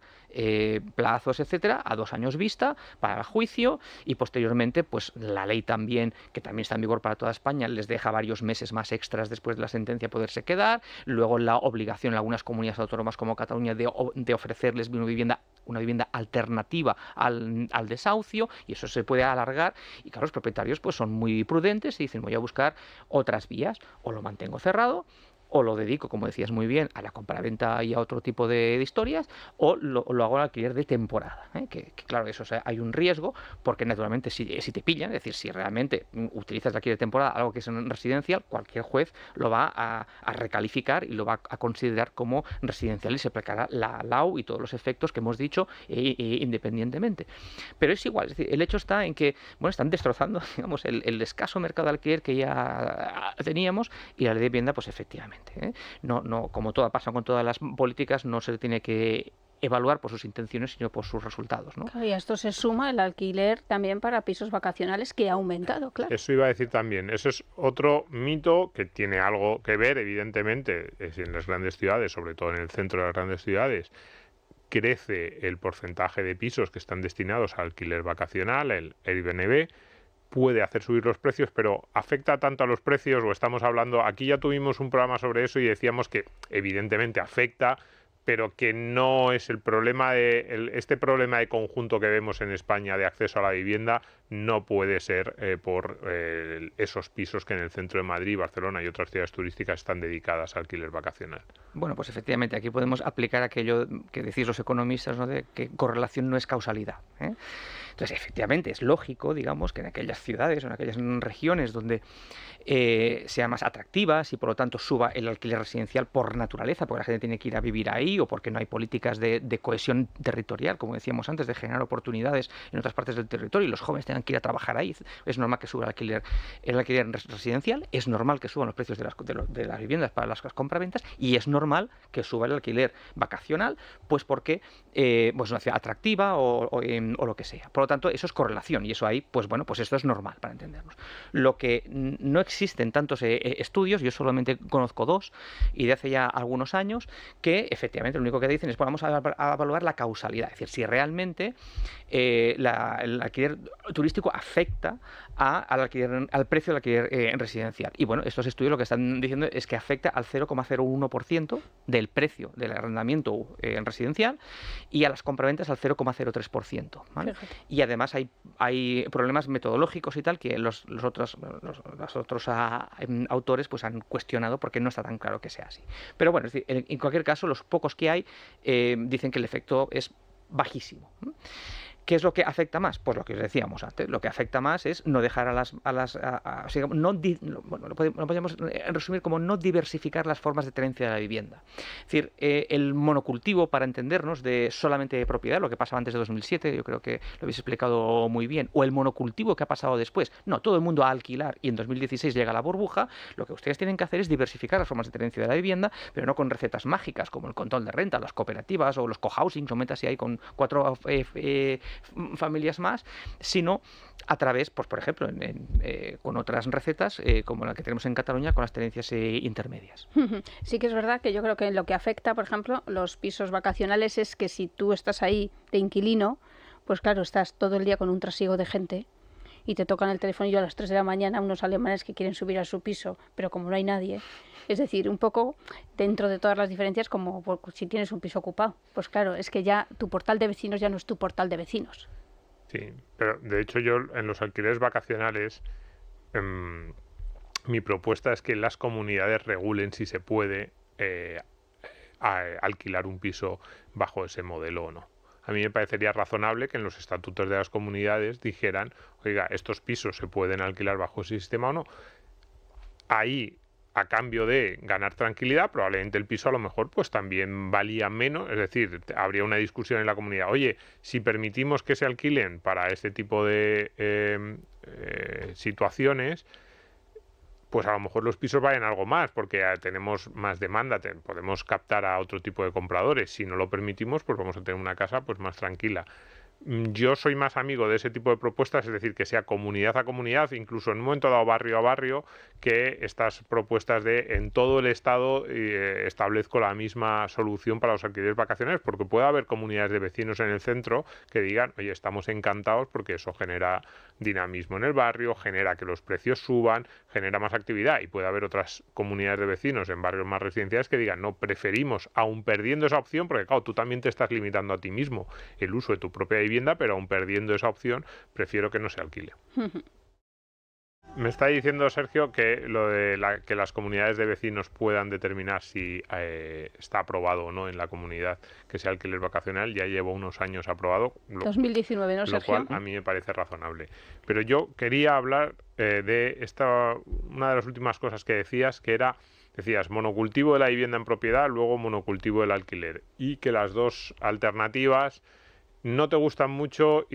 plazos, etcétera, a 2 años vista para el juicio. Y posteriormente, pues la ley también, que también está en vigor para toda España, les deja varios meses más extras después de la sentencia poderse quedar. Luego la obligación en algunas comunidades autónomas como Cataluña de ofrecerles una vivienda alternativa al desahucio, y eso se puede alargar. Y claro, los propietarios pues son muy prudentes y dicen, voy a buscar otras vías, o lo mantengo cerrado, o lo dedico, como decías muy bien, a la compraventa y a otro tipo de historias, o lo hago al alquiler de temporada, ¿eh? Que claro, eso, o sea, hay un riesgo, porque naturalmente si te pillan, es decir, si realmente utilizas el alquiler de temporada, algo que es en residencial, cualquier juez lo va a recalificar y lo va a considerar como residencial y se aplicará la LAU y todos los efectos que hemos dicho independientemente. Pero es igual, es decir, el hecho está en que, bueno, están destrozando, digamos, el escaso mercado de alquiler que ya teníamos, y la ley de vivienda, pues efectivamente, no, como todo pasa con todas las políticas, no se tiene que evaluar por sus intenciones, sino por sus resultados, ¿no? Claro, y a esto se suma el alquiler también para pisos vacacionales, que ha aumentado, claro. Eso iba a decir también. Eso es otro mito que tiene algo que ver, evidentemente, es en las grandes ciudades, sobre todo en el centro de las grandes ciudades, crece el porcentaje de pisos que están destinados al alquiler vacacional, el Airbnb, puede hacer subir los precios, pero ¿afecta tanto a los precios? O estamos hablando, aquí ya tuvimos un programa sobre eso y decíamos que evidentemente afecta, pero que no es el problema este problema de conjunto que vemos en España de acceso a la vivienda no puede ser por esos pisos que en el centro de Madrid, Barcelona y otras ciudades turísticas están dedicadas al alquiler vacacional. Bueno, pues efectivamente, aquí podemos aplicar aquello que decís los economistas, ¿no?, de que correlación no es causalidad, ¿eh? Entonces, efectivamente, es lógico, digamos, que en aquellas ciudades o en aquellas regiones donde sean más atractivas y por lo tanto suba el alquiler residencial por naturaleza, porque la gente tiene que ir a vivir ahí o porque no hay políticas de cohesión territorial, como decíamos antes, de generar oportunidades en otras partes del territorio y los jóvenes tengan que ir a trabajar ahí. Es normal que suba el alquiler residencial, es normal que suban los precios de las viviendas para las compraventas y es normal que suba el alquiler vacacional, pues porque pues es una ciudad atractiva o lo que sea. Por lo tanto, eso es correlación y eso ahí, pues bueno, pues esto es normal para entendernos. Lo que no existen tantos estudios, yo solamente conozco 2 y de hace ya algunos años, que efectivamente lo único que dicen es, bueno, vamos a evaluar la causalidad, es decir, si realmente el alquiler turístico afecta al precio del alquiler residencial. Y bueno, estos estudios lo que están diciendo es que afecta al 0,01% del precio del arrendamiento residencial y a las compraventas al 0,03%, ¿vale? Y además hay problemas metodológicos y tal que los otros autores pues han cuestionado porque no está tan claro que sea así. Pero bueno, es decir, en cualquier caso, los pocos que hay dicen que el efecto es bajísimo. ¿Qué es lo que afecta más? Pues lo que os decíamos antes, lo que afecta más es no dejar lo podemos resumir como no diversificar las formas de tenencia de la vivienda. Es decir, el monocultivo, para entendernos, de solamente propiedad, lo que pasaba antes de 2007, yo creo que lo habéis explicado muy bien, o el monocultivo que ha pasado después, no, todo el mundo a alquilar y en 2016 llega la burbuja, lo que ustedes tienen que hacer es diversificar las formas de tenencia de la vivienda, pero no con recetas mágicas como el control de renta, las cooperativas o los cohousing, o metas si hay con 4 familias más, sino a través, pues por ejemplo, con otras recetas como la que tenemos en Cataluña con las tenencias intermedias. Sí que es verdad que yo creo que lo que afecta, por ejemplo, los pisos vacacionales es que si tú estás ahí de inquilino, pues claro, estás todo el día con un trasiego de gente y te tocan el teléfono y a las 3 de la mañana unos alemanes que quieren subir a su piso, pero como no hay nadie, es decir, un poco dentro de todas las diferencias como si tienes un piso ocupado. Pues claro, es que ya tu portal de vecinos ya no es tu portal de vecinos. Sí, pero de hecho yo en los alquileres vacacionales mi propuesta es que las comunidades regulen si se puede alquilar un piso bajo ese modelo o no. A mí me parecería razonable que en los estatutos de las comunidades dijeran, oiga, estos pisos se pueden alquilar bajo ese sistema o no. Ahí a cambio de ganar tranquilidad, probablemente el piso a lo mejor pues también valía menos, es decir, habría una discusión en la comunidad, oye, si permitimos que se alquilen para este tipo de situaciones, pues a lo mejor los pisos vayan algo más, porque tenemos más demanda, podemos captar a otro tipo de compradores. Si no lo permitimos, pues vamos a tener una casa pues más tranquila. Yo soy más amigo de ese tipo de propuestas, es decir, que sea comunidad a comunidad, incluso en un momento dado barrio a barrio, que estas propuestas de en todo el estado establezco la misma solución para los alquileres vacacionales, porque puede haber comunidades de vecinos en el centro que digan, oye, estamos encantados porque eso genera dinamismo en el barrio, genera que los precios suban, genera más actividad, y puede haber otras comunidades de vecinos en barrios más residenciales que digan, no, preferimos, aun perdiendo esa opción, porque claro, tú también te estás limitando a ti mismo el uso de tu propia vivienda, pero aun perdiendo esa opción, prefiero que no se alquile. Me está diciendo Sergio que lo de que las comunidades de vecinos puedan determinar si está aprobado o no en la comunidad que sea alquiler vacacional. Ya llevo unos años aprobado. 2019, ¿no, Sergio? Lo cual a mí me parece razonable. Pero yo quería hablar de una de las últimas cosas que decías monocultivo de la vivienda en propiedad, luego monocultivo del alquiler. Y que las dos alternativas no te gustan mucho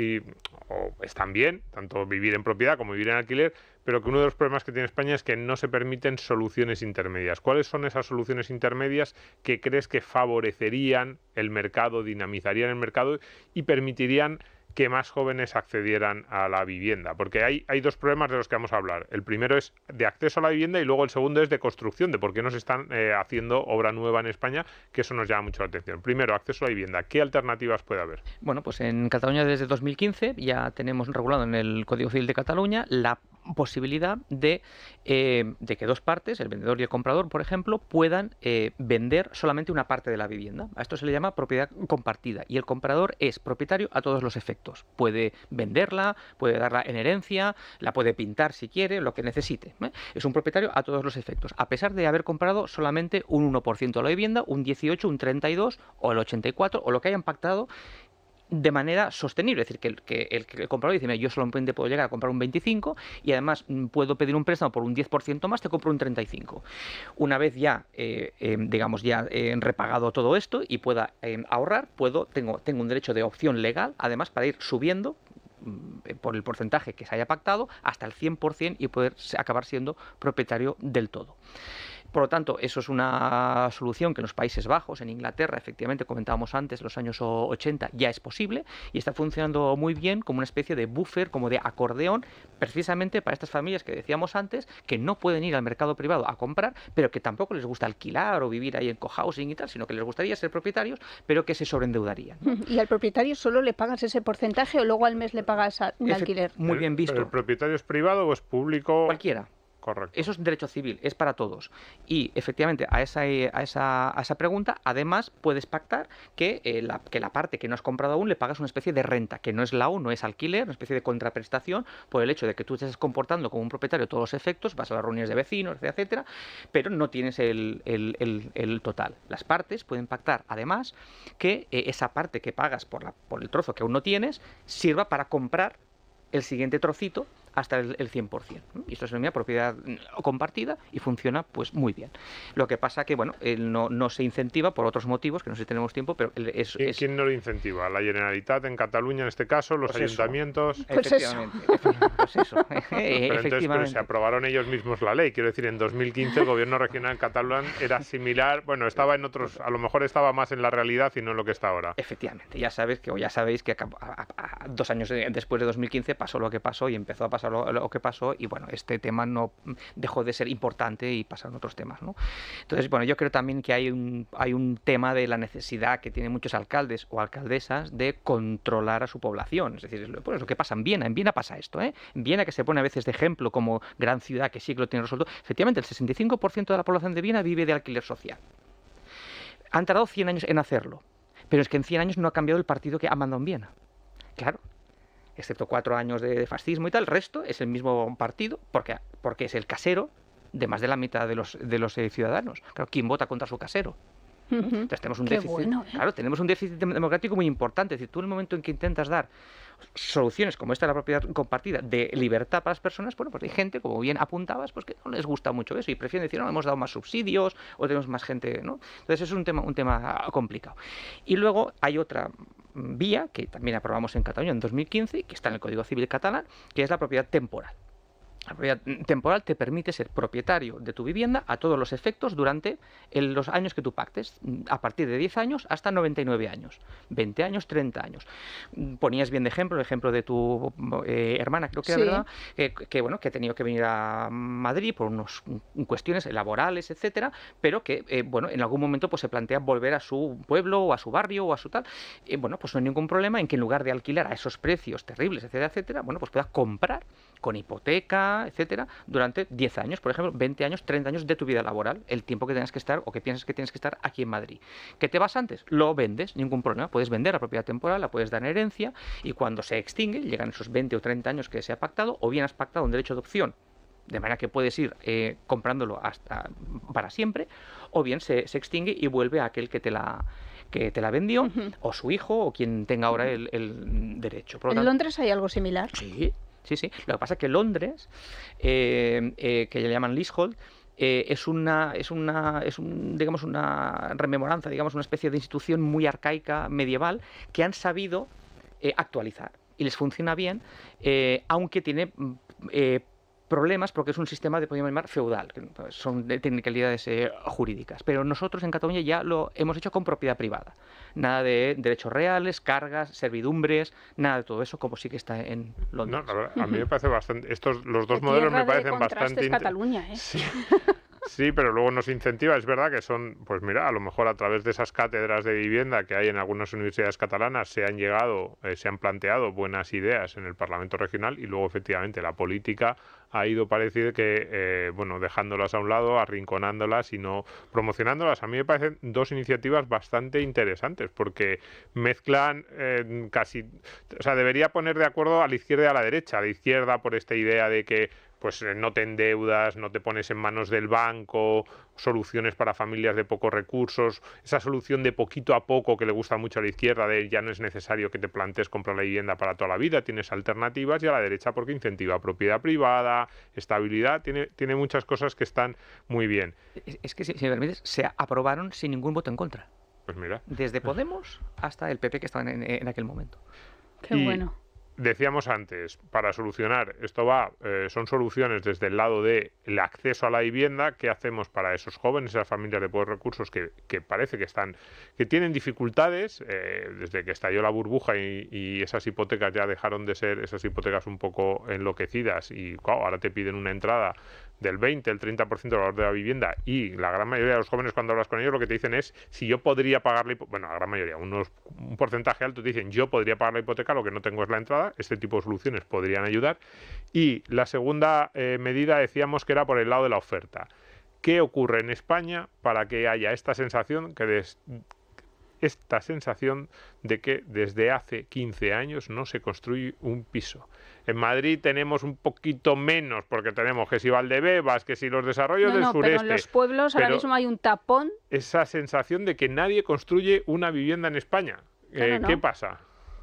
o están bien, tanto vivir en propiedad como vivir en alquiler, pero que uno de los problemas que tiene España es que no se permiten soluciones intermedias. ¿Cuáles son esas soluciones intermedias que crees que favorecerían el mercado, dinamizarían el mercado y permitirían que más jóvenes accedieran a la vivienda? Porque hay dos problemas de los que vamos a hablar. El primero es de acceso a la vivienda y luego el segundo es de construcción, de por qué no se están haciendo obra nueva en España, que eso nos llama mucho la atención. Primero, acceso a la vivienda. ¿Qué alternativas puede haber? Bueno, pues en Cataluña desde 2015 ya tenemos regulado en el Código Civil de Cataluña la posibilidad de que dos partes, el vendedor y el comprador, por ejemplo, puedan vender solamente una parte de la vivienda. A esto se le llama propiedad compartida y el comprador es propietario a todos los efectos. Puede venderla, puede darla en herencia, la puede pintar si quiere, lo que necesite. Es un propietario a todos los efectos, a pesar de haber comprado solamente un 1% de la vivienda, un 18, un 32 o el 84 o lo que hayan pactado de manera sostenible, es decir, que el comprador dice, mira, yo solamente puedo llegar a comprar un 25 y además puedo pedir un préstamo por un 10% más, te compro un 35. Una vez ya, repagado todo esto y pueda ahorrar, tengo un derecho de opción legal, además, para ir subiendo por el porcentaje que se haya pactado hasta el 100% y poder acabar siendo propietario del todo. Por lo tanto, eso es una solución que en los Países Bajos, en Inglaterra, efectivamente, comentábamos antes, en los años 80, ya es posible y está funcionando muy bien como una especie de buffer, como de acordeón, precisamente para estas familias que decíamos antes, que no pueden ir al mercado privado a comprar, pero que tampoco les gusta alquilar o vivir ahí en cohousing y tal, sino que les gustaría ser propietarios, pero que se sobreendeudarían, ¿no? ¿Y al propietario solo le pagas ese porcentaje o luego al mes le pagas un alquiler? Muy bien visto. ¿El propietario es privado o es público? Cualquiera. Correcto. Eso es derecho civil, es para todos. Y efectivamente, a esa pregunta, además, puedes pactar que la parte que no has comprado aún le pagas una especie de renta, que no es LAU, no es alquiler, una especie de contraprestación, por el hecho de que tú te estés comportando como un propietario de todos los efectos, vas a las reuniones de vecinos, etcétera, pero no tienes el total. Las partes pueden pactar, además, que esa parte que pagas por el trozo que aún no tienes, sirva para comprar el siguiente trocito hasta el 100%. Y esto es una propiedad compartida y funciona pues muy bien. Lo que pasa que, bueno, no se incentiva por otros motivos, que no sé si tenemos tiempo, pero ¿Quién no lo incentiva? ¿La Generalitat en Cataluña en este caso? ¿Los ayuntamientos? Efectivamente. Pues eso. Pero entonces, pero se aprobaron ellos mismos la ley. Quiero decir, en 2015 el gobierno regional catalán era similar, bueno, estaba en otros, a lo mejor estaba más en la realidad y no en lo que está ahora. Efectivamente. Ya sabéis que 2 años después de 2015 pasó lo que pasó y empezó a pasar lo que pasó y bueno, este tema no dejó de ser importante y pasaron otros temas, ¿no? Entonces, bueno, yo creo también que hay un tema de la necesidad que tienen muchos alcaldes o alcaldesas de controlar a su población. Es decir, pues lo que pasa en Viena pasa esto, ¿eh? En Viena, que se pone a veces de ejemplo como gran ciudad que sí que lo tiene resuelto, efectivamente el 65% de la población de Viena vive de alquiler social. Han tardado 100 años en hacerlo, pero es que en 100 años no ha cambiado el partido que ha mandado en Viena. Claro. Excepto 4 años de fascismo y tal, el resto es el mismo partido, porque es el casero de más de la mitad de los ciudadanos. Claro, ¿quién vota contra su casero? Entonces tenemos un déficit, bueno, ¿eh? Claro, tenemos un déficit democrático muy importante. Es decir, tú en el momento en que intentas dar, o soluciones como esta de la propiedad compartida, de libertad para las personas, bueno, pues hay gente, como bien apuntabas, pues que no les gusta mucho eso y prefieren decir, no, hemos dado más subsidios o tenemos más gente, ¿no? Entonces es un tema complicado. Y luego hay otra vía que también aprobamos en Cataluña en 2015, que está en el Código Civil catalán, que es la propiedad temporal. La propiedad temporal te permite ser propietario de tu vivienda a todos los efectos durante los años que tú pactes, a partir de 10 años hasta 99 años, 20 años, 30 años. Ponías bien de ejemplo el ejemplo de tu hermana, creo que era, ¿verdad? Bueno, que ha tenido que venir a Madrid por unas cuestiones laborales, etcétera, pero que, bueno, en algún momento pues se plantea volver a su pueblo o a su barrio o a su tal. Bueno, pues no hay ningún problema en que en lugar de alquilar a esos precios terribles, etcétera, etcétera, bueno, pues puedas comprar con hipoteca, etcétera, durante 10 años, por ejemplo, 20 años, 30 años de tu vida laboral, el tiempo que tengas que estar o que piensas que tienes que estar aquí en Madrid. ¿Qué te vas antes? Lo vendes, ningún problema. Puedes vender la propiedad temporal, la puedes dar en herencia y cuando se extingue, llegan esos 20 o 30 años que se ha pactado, o bien has pactado un derecho de opción, de manera que puedes ir comprándolo hasta para siempre, o bien se extingue y vuelve a aquel que te la vendió, o su hijo, o quien tenga ahora el derecho. ¿En Londres hay algo similar? Sí. Sí. Lo que pasa es que Londres, que le llaman leasehold, es digamos, una rememoranza, digamos, una especie de institución muy arcaica, medieval, que han sabido actualizar. Y les funciona bien, aunque tiene problemas porque es un sistema de, podríamos llamar, feudal, que son de technicalidades jurídicas. Pero nosotros en Cataluña ya lo hemos hecho con propiedad privada. Nada de derechos reales, cargas, servidumbres, nada de todo eso, como sí que está en Londres. No, la verdad, a mí me parece bastante... los dos modelos me parecen bastante... Cataluña, ¿eh? Sí. Sí, pero luego nos incentiva, es verdad que son, pues mira, a lo mejor a través de esas cátedras de vivienda que hay en algunas universidades catalanas se han planteado buenas ideas en el Parlamento regional y luego efectivamente la política ha ido parecido que, bueno, dejándolas a un lado, arrinconándolas y no promocionándolas. A mí me parecen dos iniciativas bastante interesantes porque mezclan casi, o sea, debería poner de acuerdo a la izquierda y a la derecha. A la izquierda por esta idea de que pues no te endeudas, no te pones en manos del banco, soluciones para familias de pocos recursos, esa solución de poquito a poco que le gusta mucho a la izquierda, de ya no es necesario que te plantees comprar la vivienda para toda la vida, tienes alternativas, y a la derecha porque incentiva propiedad privada, estabilidad, tiene muchas cosas que están muy bien. Es que, si me permites, se aprobaron sin ningún voto en contra. Pues mira. Desde Podemos hasta el PP que estaba en aquel momento. Qué bueno. Decíamos antes, para solucionar, son soluciones desde el lado del acceso a la vivienda. ¿Qué hacemos para esos jóvenes, esas familias de pocos recursos que parece que tienen dificultades desde que estalló la burbuja y esas hipotecas ya dejaron de ser esas hipotecas un poco enloquecidas y ahora te piden una entrada del 20, el 30% del valor de la vivienda y la gran mayoría de los jóvenes cuando hablas con ellos lo que te dicen es si yo podría pagar bueno, la gran mayoría, un porcentaje alto te dicen yo podría pagar la hipoteca, lo que no tengo es la entrada. Este tipo de soluciones podrían ayudar. Y la segunda medida decíamos que era por el lado de la oferta. ¿Qué ocurre en España para que haya esta sensación de que desde hace 15 años no se construye un piso? En Madrid tenemos un poquito menos, porque tenemos que si Valdebebas, que si los desarrollos del sureste. Pero en los pueblos ahora mismo hay un tapón. Esa sensación de que nadie construye una vivienda en España. Claro, ¿Qué pasa?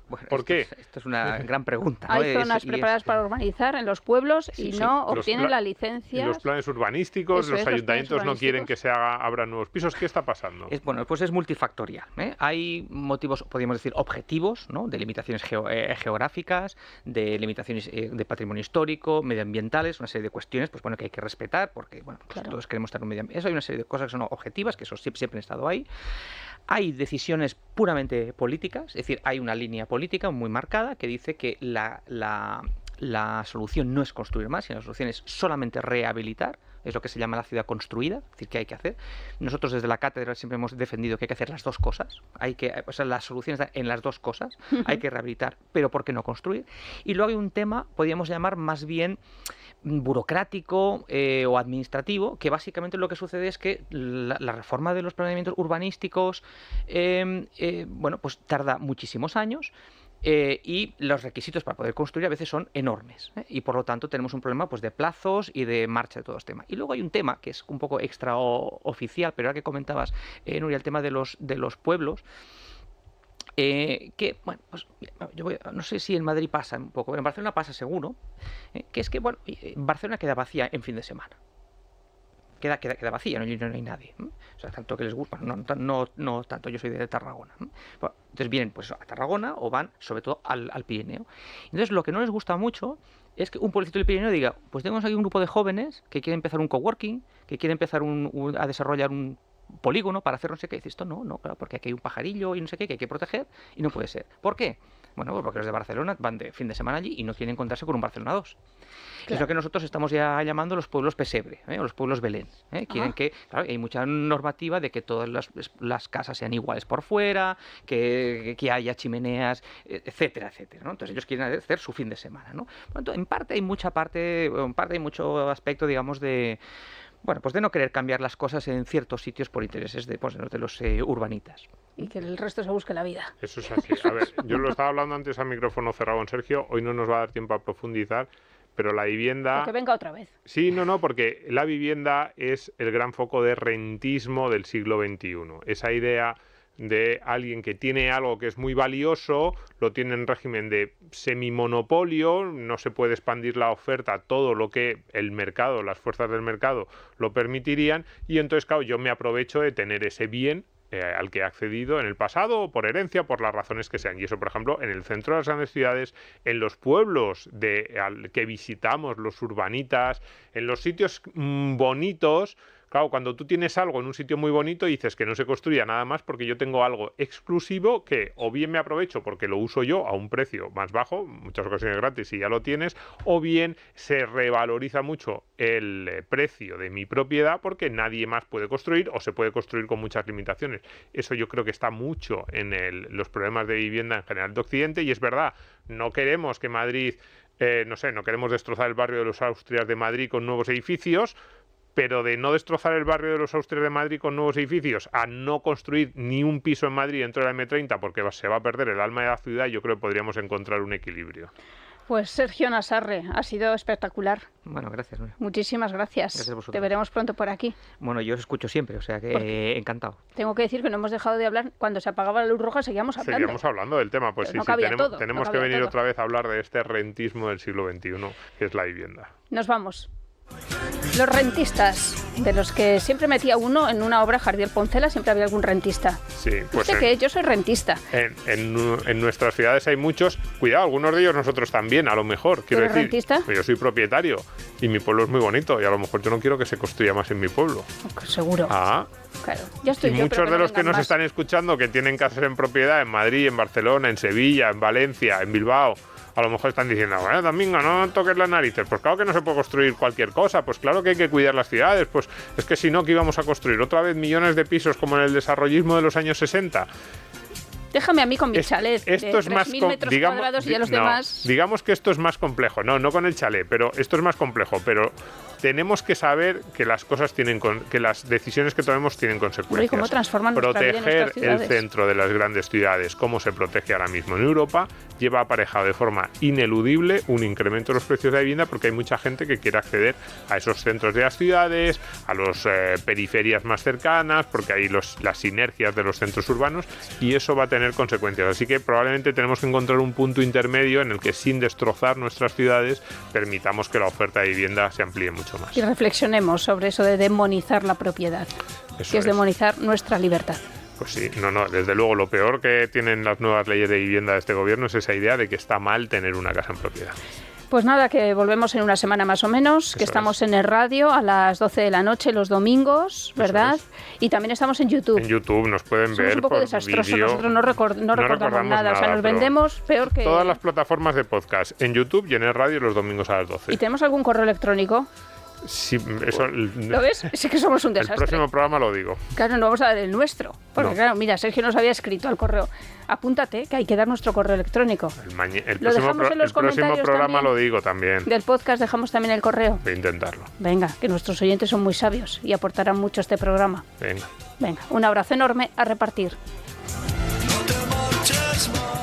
Bueno, ¿Por qué? Esto es una gran pregunta, ¿no? Hay zonas preparadas para urbanizar en los pueblos y no obtienen la licencia. Los planes urbanísticos, los ayuntamientos no quieren que abran nuevos pisos. ¿Qué está pasando? Bueno, pues es multifactorial, ¿eh? Hay motivos, podríamos decir, objetivos, ¿no? De limitaciones geográficas, de limitaciones de patrimonio histórico, medioambientales, una serie de cuestiones, pues bueno, que hay que respetar, porque bueno, pues todos queremos estar en un medio ambiente. Eso hay una serie de cosas que son objetivas, que eso siempre han estado ahí. Hay decisiones puramente políticas, es decir, hay una línea política muy marcada que dice que la solución no es construir más, sino la solución es solamente rehabilitar, es lo que se llama la ciudad construida, es decir, que hay que hacer. Nosotros desde la cátedra siempre hemos defendido que hay que hacer las dos cosas, la solución está en las dos cosas, hay que rehabilitar, pero ¿por qué no construir? Y luego hay un tema, podríamos llamar más bien burocrático o administrativo, que básicamente lo que sucede es que la reforma de los planeamientos urbanísticos bueno, pues tarda muchísimos años. Y los requisitos para poder construir a veces son enormes, y por lo tanto tenemos un problema pues de plazos y de marcha de todo este tema. Y luego hay un tema que es un poco extraoficial, pero ahora que comentabas, Nuria, el tema de los pueblos. que, bueno, pues no sé si en Madrid pasa un poco, en Barcelona pasa seguro, que es que, bueno, Barcelona queda vacía en fin de semana. Queda vacía, no hay nadie. O sea, tanto que les gusta, no tanto, yo soy de Tarragona. Bueno, entonces vienen pues a Tarragona o van sobre todo al Pirineo. Entonces lo que no les gusta mucho es que un pueblecito del Pirineo diga, pues tenemos aquí un grupo de jóvenes que quieren empezar un coworking, que quieren empezar a desarrollar un polígono para hacer no sé qué. Y dices, esto no, claro, porque aquí hay un pajarillo y no sé qué que hay que proteger y no puede ser. ¿Por qué? Bueno, pues porque los de Barcelona van de fin de semana allí y no quieren encontrarse con un Barcelona 2. Claro. Es lo que nosotros estamos ya llamando los pueblos pesebre, o los pueblos Belén. Quieren que, claro, hay mucha normativa de que todas las casas sean iguales por fuera, que haya chimeneas, etcétera, etcétera, ¿no? Entonces ellos quieren hacer su fin de semana, ¿no? Bueno, en parte hay mucho aspecto, digamos, de... Bueno, pues de no querer cambiar las cosas en ciertos sitios por intereses de los urbanitas. Y que el resto se busque la vida. Eso es así. A ver, yo lo estaba hablando antes a micrófono cerrado con Sergio, hoy no nos va a dar tiempo a profundizar, pero la vivienda... Que venga otra vez. Sí, no, porque la vivienda es el gran foco de rentismo del siglo XXI. Esa idea de alguien que tiene algo que es muy valioso, lo tiene en régimen de semimonopolio, no se puede expandir la oferta todo lo que el mercado, las fuerzas del mercado lo permitirían, y entonces, claro, yo me aprovecho de tener ese bien al que he accedido en el pasado, o por herencia, por las razones que sean. Y eso, por ejemplo, en el centro de las grandes ciudades, en los pueblos que visitamos, los urbanitas, en los sitios bonitos. Claro, cuando tú tienes algo en un sitio muy bonito dices que no se construya nada más porque yo tengo algo exclusivo que o bien me aprovecho porque lo uso yo a un precio más bajo, muchas ocasiones gratis y ya lo tienes, o bien se revaloriza mucho el precio de mi propiedad porque nadie más puede construir o se puede construir con muchas limitaciones. Eso yo creo que está mucho en los problemas de vivienda en general de Occidente, y es verdad, no queremos que Madrid, no queremos destrozar el barrio de los Austrias de Madrid con nuevos edificios, pero de no destrozar el barrio de los Austrias de Madrid con nuevos edificios a no construir ni un piso en Madrid dentro de la M30 porque se va a perder el alma de la ciudad, yo creo que podríamos encontrar un equilibrio. Pues Sergio Nassarre, ha sido espectacular. Bueno, gracias. Nuria. Muchísimas gracias. Te veremos pronto por aquí. Bueno, yo os escucho siempre, o sea que encantado. Tengo que decir que no hemos dejado de hablar. Cuando se apagaba la luz roja seguíamos hablando. Seguíamos hablando del tema, pues pero sí, no tenemos que venir otra vez a hablar de este rentismo del siglo XXI, que es la vivienda. Nos vamos. Los rentistas, de los que siempre metía uno en una obra, Jardiel Poncela, siempre había algún rentista. Sí, pues que yo soy rentista. En nuestras ciudades hay muchos, cuidado, algunos de ellos nosotros también, a lo mejor. Quiero decir, rentista? Pues yo soy propietario y mi pueblo es muy bonito y a lo mejor yo no quiero que se construya más en mi pueblo. Seguro. Claro, ya estoy y yo, muchos de los que nos están escuchando que tienen casas en propiedad en Madrid, en Barcelona, en Sevilla, en Valencia, en Bilbao, a lo mejor están diciendo, bueno, Domingo, no toques las narices. Pues claro que no se puede construir cualquier cosa, pues claro que hay que cuidar las ciudades, pues es que si no, ¿qué íbamos a construir? ¿Otra vez millones de pisos como en el desarrollismo de los años 60? Déjame a mí con mi chalet esto de es más 3.000 metros cuadrados y a los demás... Digamos que esto es más complejo, no con el chalet, pero esto es más complejo, pero tenemos que saber que las cosas que las decisiones que tomemos tienen consecuencias. ¿Y cómo transforman nuestra vida en nuestras ciudades? Proteger el centro de las grandes ciudades, como se protege ahora mismo en Europa, lleva aparejado de forma ineludible un incremento de los precios de la vivienda porque hay mucha gente que quiere acceder a esos centros de las ciudades, a las periferias más cercanas, porque hay las sinergias de los centros urbanos, y eso va a tener consecuencias. Así que probablemente tenemos que encontrar un punto intermedio en el que, sin destrozar nuestras ciudades, permitamos que la oferta de vivienda se amplíe mucho más. Y reflexionemos sobre eso de demonizar la propiedad, que es demonizar nuestra libertad. Pues sí, desde luego lo peor que tienen las nuevas leyes de vivienda de este gobierno es esa idea de que está mal tener una casa en propiedad. Pues nada, que volvemos en una semana más o menos, que estamos en el radio a las 12 de la noche los domingos, ¿verdad? Y también estamos en YouTube. En YouTube nos pueden ver. Somos un poco desastrosos, nosotros no recordamos nada, o sea, nos vendemos peor que... Todas las plataformas de podcast, en YouTube y en el radio los domingos a las 12. ¿Y tenemos algún correo electrónico? Sí, eso... ¿Lo ves? Es que somos un desastre. El próximo programa lo digo. Claro, no vamos a dar el nuestro. Porque claro, mira, Sergio nos había escrito al correo. Apúntate, que hay que dar nuestro correo electrónico. El próximo programa lo digo también. Del podcast dejamos también el correo. Voy a intentarlo. Venga, que nuestros oyentes son muy sabios y aportarán mucho a este programa. Venga, un abrazo enorme a repartir. No te marches más.